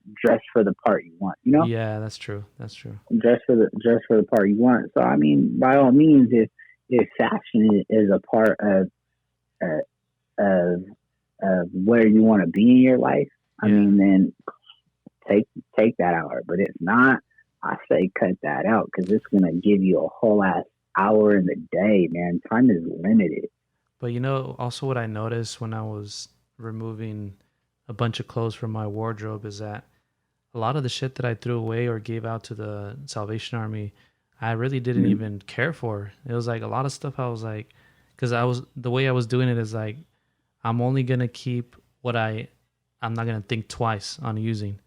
C: for the part you want.
A: yeah, that's true. That's true.
C: Dress for the part you want. So I mean, by all means, if fashion is a part uh, of where you want to be in your life, I
A: Yeah.
C: mean, then take that out. But if not, I say cut that out because it's gonna give you a whole ass hour in the day, man. Time is limited.
A: But also what I noticed when I was removing a bunch of clothes from my wardrobe is that a lot of the shit that I threw away or gave out to the Salvation Army, I really didn't
C: Mm-hmm.
A: even care for. It was like a lot of stuff I was like, because the way I was doing it is like, I'm only gonna keep what I'm not gonna think twice on using.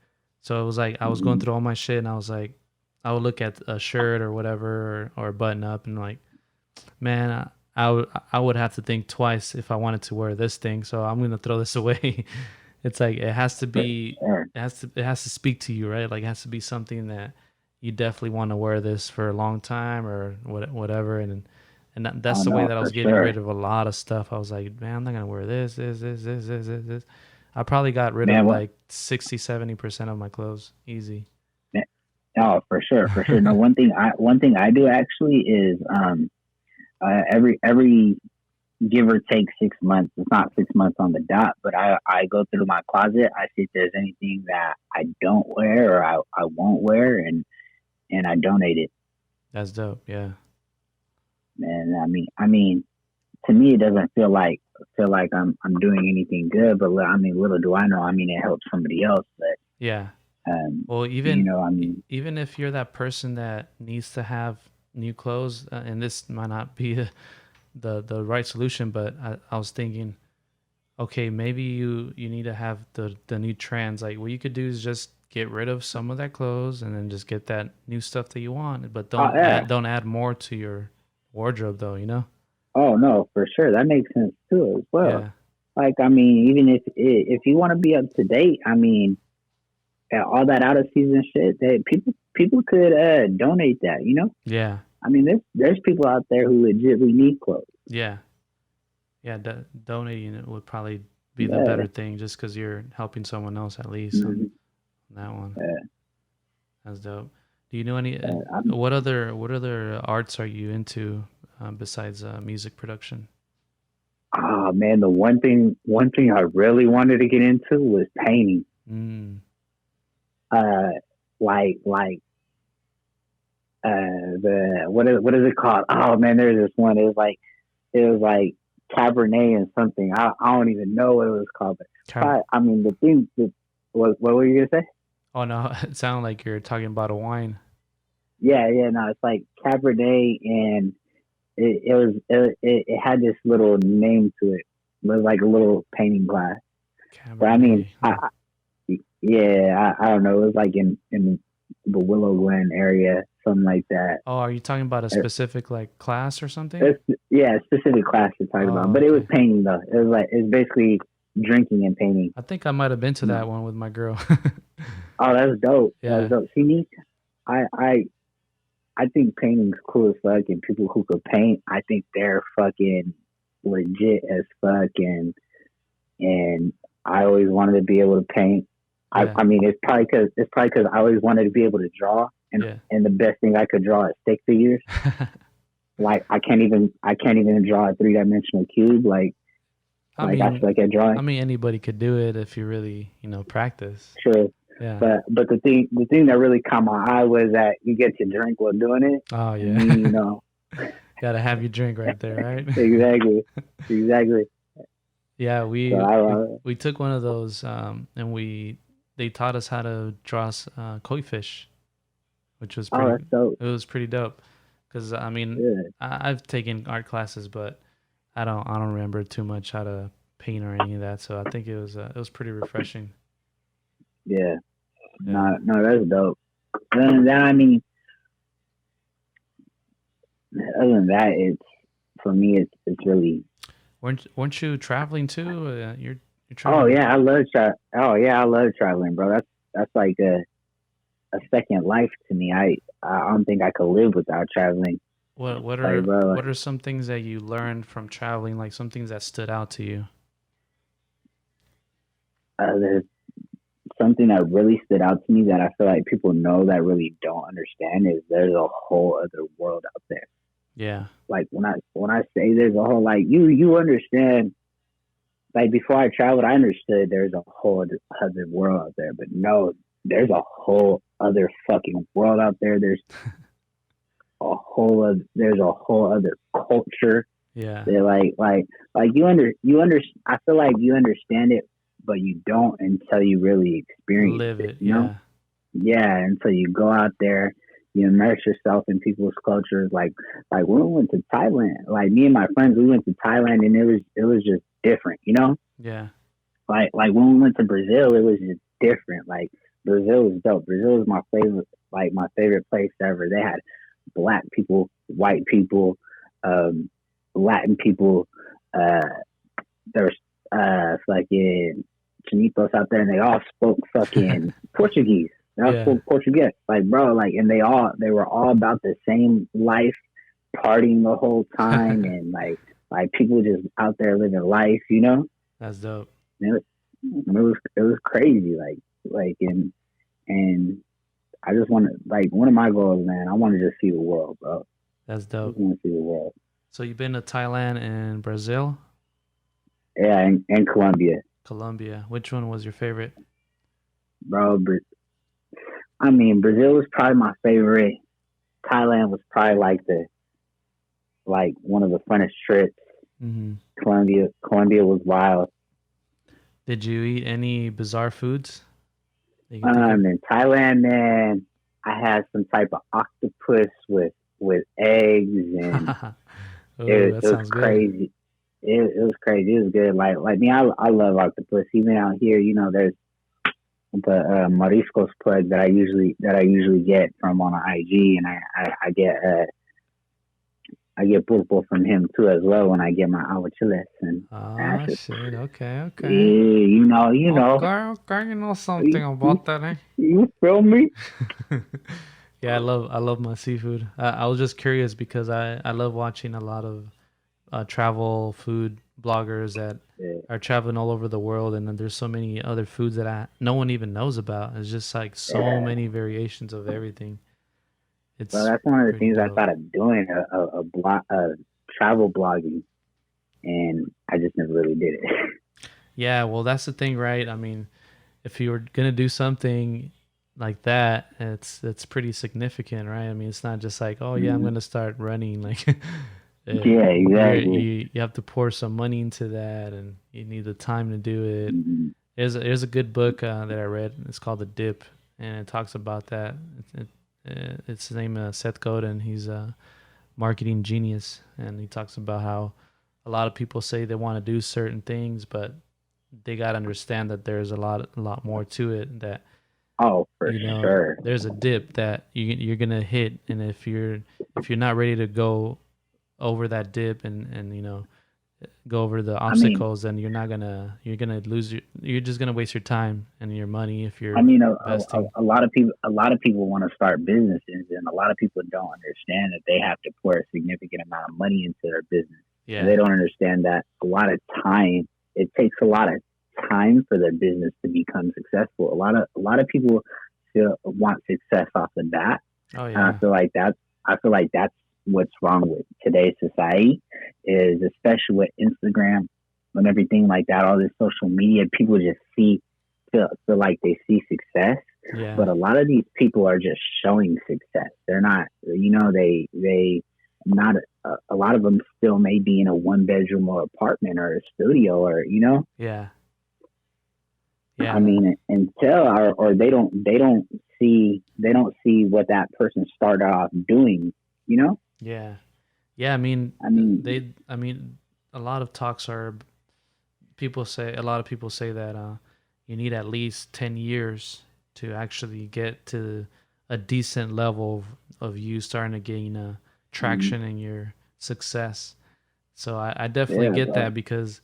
A: So it was like I was going
C: Mm-hmm.
A: through all my shit and I was like, I would look at a shirt or whatever or a button up and like, man, I would have to think twice if I wanted to wear this thing. So I'm gonna throw this away. It's like it has to be,
C: Sure.
A: it has to speak to you, right? Like it has to be something that you definitely want to wear this for a long time or whatever. That's
C: Oh
A: the way
C: no,
A: that I
C: for
A: was getting
C: sure,
A: rid of a lot of stuff. I was like, man, I'm not gonna wear this. I probably got rid of
C: man. What?
A: like 60-70% of my clothes. Easy.
C: No, for sure, for sure. No, one thing I do actually is every give or take 6 months. It's not 6 months on the dot, but I go through my closet. I see if there's anything that I don't wear or I won't wear, and I donate it.
A: That's dope. Yeah.
C: And I mean, to me, it doesn't feel like I'm doing anything good, but I mean, little do I know. I mean, it helps somebody else, but
A: Yeah.
C: um,
A: Well,
C: I mean,
A: even if you're that person that needs to have new clothes, and this might not be the right solution, but I was thinking, okay, maybe you need to have the new trends. Like what you could do is just get rid of some of that clothes and then just get that new stuff that you want, but
C: oh yeah,
A: don't add more to your wardrobe though, you know?
C: oh no, for sure, that makes sense too as well.
A: Yeah.
C: Like, I mean, even if you want to be up to date, I mean, all that out of season shit, that people could donate that.
A: Yeah.
C: I mean, there's people out there who legitimately need clothes.
A: Yeah. Yeah, donating it would probably be the
C: Yeah,
A: better thing just cuz you're helping someone else at least on
C: hmm
A: that one.
C: yeah.
A: That's dope. Do you know any
C: I'm,
A: what other arts are you into besides music production?
C: oh man, the one thing I really wanted to get into was painting.
A: Mm.
C: Uh, like the what is it called? Oh man, there's this one. It was like Cabernet and something. I don't even know what it was called, but I mean the thing. What were you gonna say?
A: Oh no, it sounded like you're talking about a wine.
C: Yeah, yeah, no, it's like Cabernet, and it had this little name to it. It was like a little painting class. But I mean,
A: Cabernet. Huh.
C: yeah, I don't know. It was like in the Willow Glen area, something like that.
A: Oh, are you talking about a
C: It,
A: specific like class or something?
C: it's yeah, specific class you're talking about,
A: Oh,
C: but it was
A: okay.
C: painting though. It's basically drinking and painting.
A: I think I might have been to
C: No.
A: that one with my girl.
C: Oh, that's dope. That's
A: Yeah.
C: dope. See me, I I I think painting's cool as fuck, and people who could paint, I think they're fucking legit as fuck, and I always wanted to be able to paint. I,
A: Yeah.
C: I mean, it's probably because I always wanted to be able to draw, and
A: Yeah.
C: and the best thing I could draw is stick figures. Like I can't even draw a 3 dimensional cube. Like
A: I
C: Like I
A: mean,
C: feel like at drawing.
A: anybody could do it if you really, practice.
C: Sure.
A: Yeah.
C: But the thing that really caught my eye was that you get to drink while doing it,
A: Oh
C: and
A: yeah.
C: me,
A: Gotta have your drink right there, right?
C: exactly, exactly.
A: Yeah,
C: So
A: we
C: I
A: we
C: love it.
A: we took one of those, and they taught us how to draw koi fish, which was
C: Oh,
A: pretty.
C: that's so
A: It was pretty dope. Cause I mean,
C: good.
A: I've taken art classes, but I don't remember too much how to paint or any of that. So I think it was pretty refreshing.
C: Yeah,
A: Yeah.
C: no, that's dope. Other than that, I mean, other than that, it's for me, it's really.
A: Weren't you traveling too? You're
C: Oh
A: traveling.
C: yeah, I love Oh yeah, I love traveling, bro. That's like a second life to me. I don't think I could live without traveling.
A: What
C: Like,
A: are
C: bro,
A: what are some things that you learned from traveling? Like some things that stood out to you?
C: there's something that really stood out to me that I feel like people know that really don't understand is there's a whole other world out there.
A: Yeah.
C: Like when I say there's a whole like you understand. Like before I traveled, I understood there's a whole other world out there, but no, there's a whole other fucking world out there. There's a whole other culture.
A: Yeah.
C: They're like you under. I feel like you understand it, but you don't until you really experience
A: Live
C: it.
A: it. Yeah.
C: Yeah, until you go out there, you immerse yourself in people's cultures. Like when we went to Thailand, like me and my friends, we went to Thailand, and it was just different.
A: Yeah.
C: Like when we went to Brazil, it was just different. Like Brazil was dope. Brazil was my favorite place ever. They had black people, white people, um, Latin people. Uh, there's fucking Chinitos out there, and they all spoke fucking Portuguese. They all
A: Yeah.
C: spoke Portuguese, like bro, like, and they were all about the same life, partying the whole time, and like people just out there living life.
A: That's dope.
C: And it was crazy, and I just want to like one of my goals, man. I want to just see the world, bro.
A: That's
C: I just
A: dope.
C: want to see the world.
A: So you've been to Thailand and Brazil,
C: Yeah, and Colombia,
A: Colombia. Which one was your favorite?
C: bro. I mean, Brazil was probably my favorite. Thailand was probably like one of the funnest trips.
A: Hmm.
C: Colombia was wild.
A: Did you eat any bizarre foods that you can think
C: In Thailand, man, I had some type of octopus with eggs, and
A: of? Oh,
C: it
A: that
C: was
A: sounds good.
C: crazy. It was crazy. It was good. Like me, I love octopus. Even out here, there's the Mariscos plug that I usually get from on IG, and I get pulpo from him too as well when I get my aguachiles, and that's
A: Ah,
C: just
A: shit. Okay,
C: yeah,
A: okay. Okay, okay. You know something
C: you, you,
A: about that, eh?
C: you feel me?
A: Yeah, I love my seafood. I was just curious because I love watching a lot of travel food bloggers that
C: Yeah,
A: are traveling all over the world, and then there's so many other foods that no one even knows about. It's just like so
C: yeah.
A: many variations of everything.
C: Well,
A: It's
C: that's one of the
A: pretty
C: things I
A: dope.
C: thought of doing travel blogging, and I just never really did it.
A: Yeah, well, that's the thing, right? I mean, if you were gonna do something like that, it's pretty significant, right? I mean, it's not just like, oh yeah, I'm
C: Mhm.
A: gonna start running. Like,
C: Yeah, exactly.
A: you have to pour some money into that, and you need the time to do it.
C: Hmm.
A: There's a good book that I read. It's called The Dip, and it talks about that. It's his name Seth Godin. He's a marketing genius, and he talks about how a lot of people say they want to do certain things, but they got to understand that there's a lot more to it. That
C: Oh, for sure.
A: there's a dip that you're gonna hit, and if you're not ready to go over that dip and go over the
C: I mean,
A: obstacles, then you're gonna you're just gonna waste your time and your money if
C: I
A: you're
C: mean,
A: investing.
C: a lot of people want to start businesses, and a lot of people don't understand that they have to pour a significant amount of money into their business, and they
A: Yeah.
C: don't understand that a lot of time. It takes a lot of time for their business to become successful. A lot of people want success off the bat,
A: Oh
C: and I
A: yeah.
C: feel like that's what's wrong with today's society, is especially with Instagram. and everything like that, all this social media, people just feel like they see success,
A: Yeah.
C: but a lot of these people are just showing success. They're not, they not a lot of them still may be in a one bedroom or apartment or a studio or
A: Yeah.
C: I
A: Yeah.
C: mean, until or they don't see what that person started off doing. You know,
A: Yeah. Yeah. I mean,
C: I mean,
A: they. I mean, a lot of talks are. People say a lot of people say that you need at least 10 years to actually get to a decent level of you starting to gain
C: mm,
A: traction in your success. So I definitely
C: yeah,
A: get
C: bro,
A: that because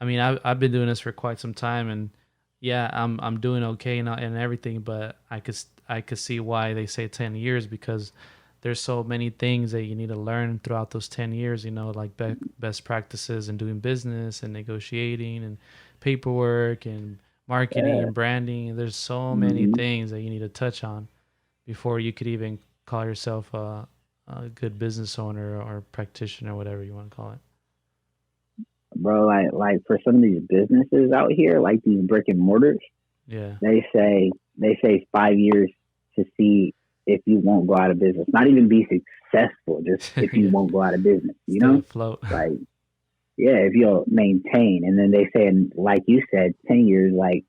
A: I mean I've been doing this for quite some time and yeah I'm doing okay and everything, but I could see why they say 10 years because there's so many things that you need to learn throughout those 10 years. You know, like best practices and doing business and negotiating and paperwork and marketing
C: yeah,
A: and branding. There's so many
C: mm-hmm.
A: things that you need to touch on before you could even call yourself a good business owner or practitioner, whatever you want to call it.
C: Bro. Like for some of these businesses out here, like these brick and mortars,
A: Yeah.
C: they say 5 years to see if you won't go out of business. Not even be successful, just if you
A: Yeah.
C: won't go out of business.
A: Stay afloat.
C: Like yeah, if you'll maintain. And then they say, like you said, 10 years, like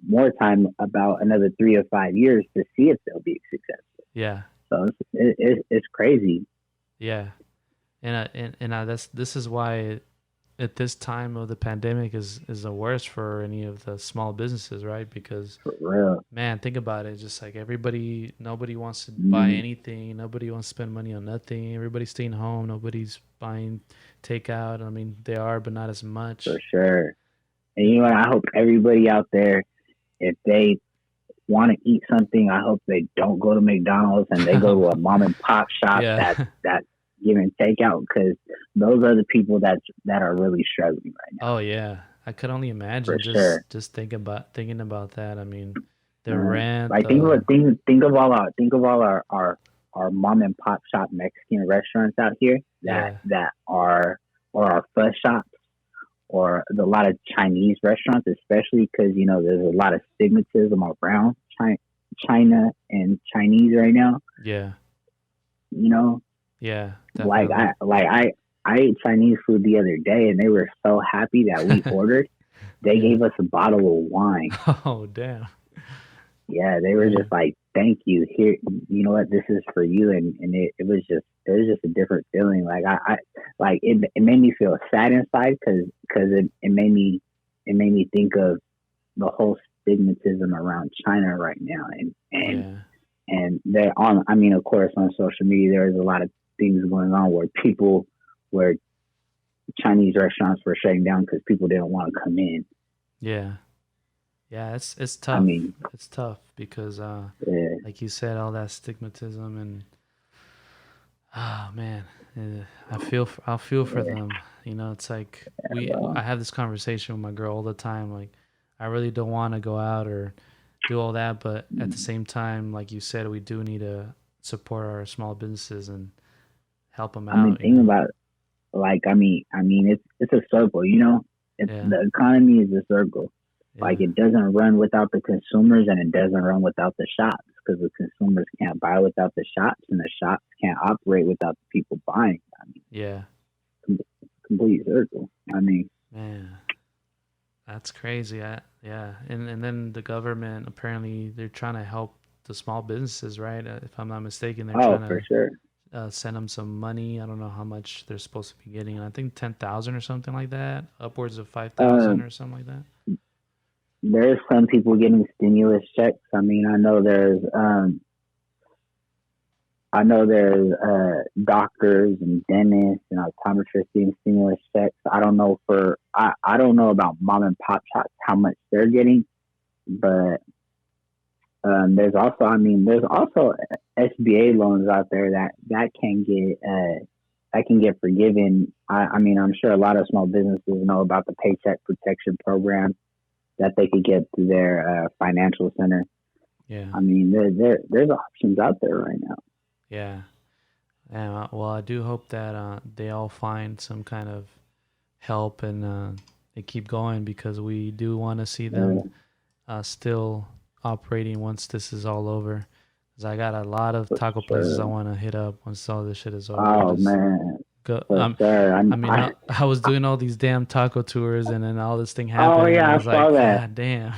C: more time about another 3 or 5 years to see if they'll be successful.
A: Yeah.
C: So it's crazy.
A: Yeah. And that's this is why at this time of the pandemic is the worst for any of the small businesses, right? Because
C: For real.
A: man, think about it. Just like nobody wants to buy
C: Mm,
A: anything. Nobody wants to spend money on nothing. Everybody's staying home. Nobody's buying takeout. I mean, they are, but not as
C: for
A: much.
C: sure. And you know what? I hope everybody out there, if they want to eat something, I hope they don't go to McDonald's and they go to a mom and pop shop
A: Yeah.
C: that's giving takeout because those are the people that are really struggling right now.
A: Oh yeah. I could only
C: For
A: imagine
C: sure.
A: just thinking about that. I mean, the rent,
C: Like think of all our mom and pop shop Mexican restaurants out here
A: yeah.
C: that are or our fuss shops or a lot of Chinese restaurants, especially because there's a lot of stigmatism around China and Chinese right now.
A: Yeah.
C: You know,
A: Yeah,
C: like
A: definitely.
C: I ate Chinese food the other day and they were so happy that we ordered. They
A: Yeah.
C: gave us a bottle of wine.
A: Oh, damn.
C: Yeah, they were
A: Yeah.
C: just like, "Thank you. Here, you know what? This is for you." And it was just a different feeling. Like I like it made me feel sad inside because it made me think of the whole stigmatism around China right now
A: Yeah.
C: and they're on. I mean, of course, on social media there's a lot of things going on where Chinese restaurants were shutting down because people didn't want to come in.
A: Yeah. Yeah, it's
C: I
A: tough.
C: mean,
A: It's tough because
C: yeah,
A: like you said, all that stigmatism and oh man, I feel for
C: yeah,
A: them. You know, it's like
C: well,
A: I have this conversation with my girl all the time like I really don't want to go out or do all that, but at the same time, like you said, we do need to support our small businesses and help them
C: I mean,
A: out, you
C: think
A: know.
C: about like I mean, it's a circle.
A: Yeah.
C: The economy is a circle. Like
A: Yeah.
C: it doesn't run without the consumers, and it doesn't run without the shops because the consumers can't buy without the shops, and the shops can't operate without the people buying. I mean,
A: Yeah.
C: complete circle. I mean,
A: Man. That's crazy. Yeah, and then the government apparently they're trying to help the small businesses, right? If I'm not mistaken, they're
C: oh,
A: trying
C: for
A: to
C: sure.
A: send them some money. I don't know how much they're supposed to be getting. I think 10,000 or something like that, upwards of
C: Uh,
A: 5,000 or something like that.
C: there's some people getting stimulus checks. I mean, I know there's doctors and dentists and optometrists getting stimulus checks. I don't know about mom and pop shops how much they're getting, but there's also SBA loans out there that can get forgiven. I mean, I'm sure a lot of small businesses know about the Paycheck Protection Program that they could get through their financial center.
A: Yeah,
C: I mean, there's options out there right now.
A: yeah. And well, I do hope that they all find some kind of help and and keep going because we do want to see them still operating once this is all over. Cause I got a lot of
C: For
A: taco places I
C: sure.
A: want to hit up once all this shit is over.
C: Oh
A: Just
C: man,
A: go.
C: for sure.
A: I mean, I was doing all these damn taco tours, and then all this thing
C: Oh
A: happened, and I
C: yeah,
A: was
C: I saw
A: like,
C: that.
A: God damn.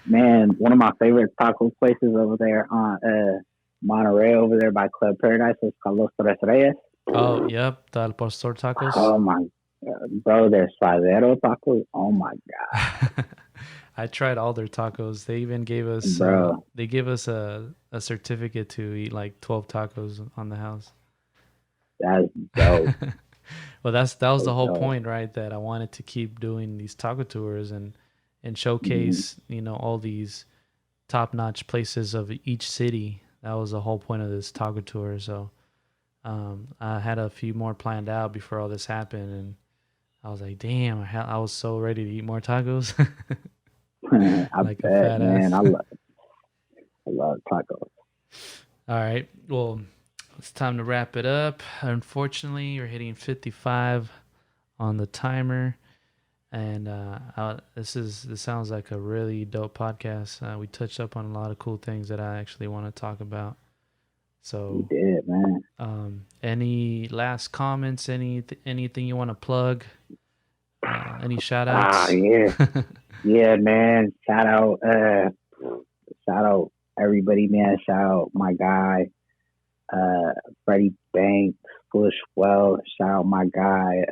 C: Man, one of my favorite taco places over there on Monterey, over there by Club Paradise, is called Los Tres Reyes.
A: Oh, yep, the Al Pastor tacos.
C: Oh my god, bro, there's suadero tacos. Oh my
A: I tried all their tacos. They even gave
C: god,
A: us
C: bro,
A: they gave us a certificate to eat like 12 tacos on the house.
C: that's dope.
A: Well, that was the
C: That's
A: whole
C: dope.
A: point, right? That I wanted to keep doing these taco tours and
C: Mhm.
A: showcase, all these top-notch places of each city. That was the whole point of this taco tour. So, I had a few more planned out before all this happened, and I was like, damn, I was so ready to eat more tacos.
C: I
A: Like a
C: bet,
A: fat
C: man.
A: ass.
C: I love tacos.
A: All right. Well, it's time to wrap it up. Unfortunately, you're hitting 55 on the timer, and this sounds like a really dope podcast. We touched up on a lot of cool things that I actually want to talk about.
C: You
A: So,
C: did, man.
A: any last comments? Anything you want to plug? Any shout
C: Ah,
A: outs?
C: yeah, yeah, man. Shout out everybody, man. Shout out my guy, uh, Freddie Banks, Bushwell. Shout out my guy.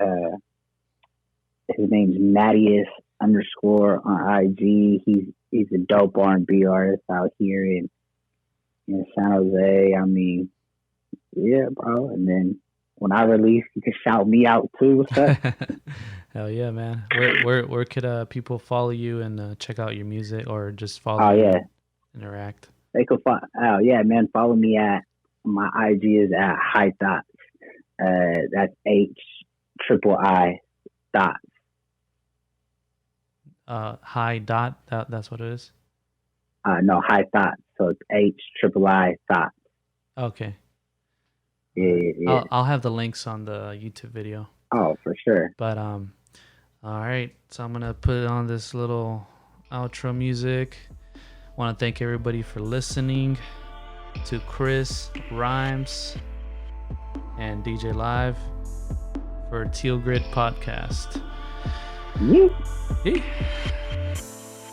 C: His name's Mattias underscore on IG. He's a dope R&B artist out here in San Jose. I mean, yeah, bro. And then when I release, you can shout me out too. What's up?
A: Hell yeah, man. Where could people follow you and check out your music or just follow
C: Oh
A: you
C: yeah,
A: and interact?
C: they could find. Oh yeah, man. Follow me at my IG is at High Thoughts. That's HIII dot.
A: High dot. That's what it is.
C: No, High Thoughts. So it's HIII thoughts.
A: Okay.
C: Yeah,
A: All right.
C: yeah, yeah.
A: I'll have the links on the YouTube video.
C: Oh, for sure.
A: But all right. So I'm gonna put on this little outro music. Want to thank everybody for listening to Chris Rhymes and DJ Live for Teal Grid Podcast.
C: Yeah.
A: Hey.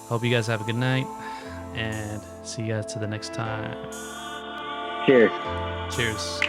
A: Hope you guys have a good night and see you guys to the next time.
C: Cheers.
A: Cheers.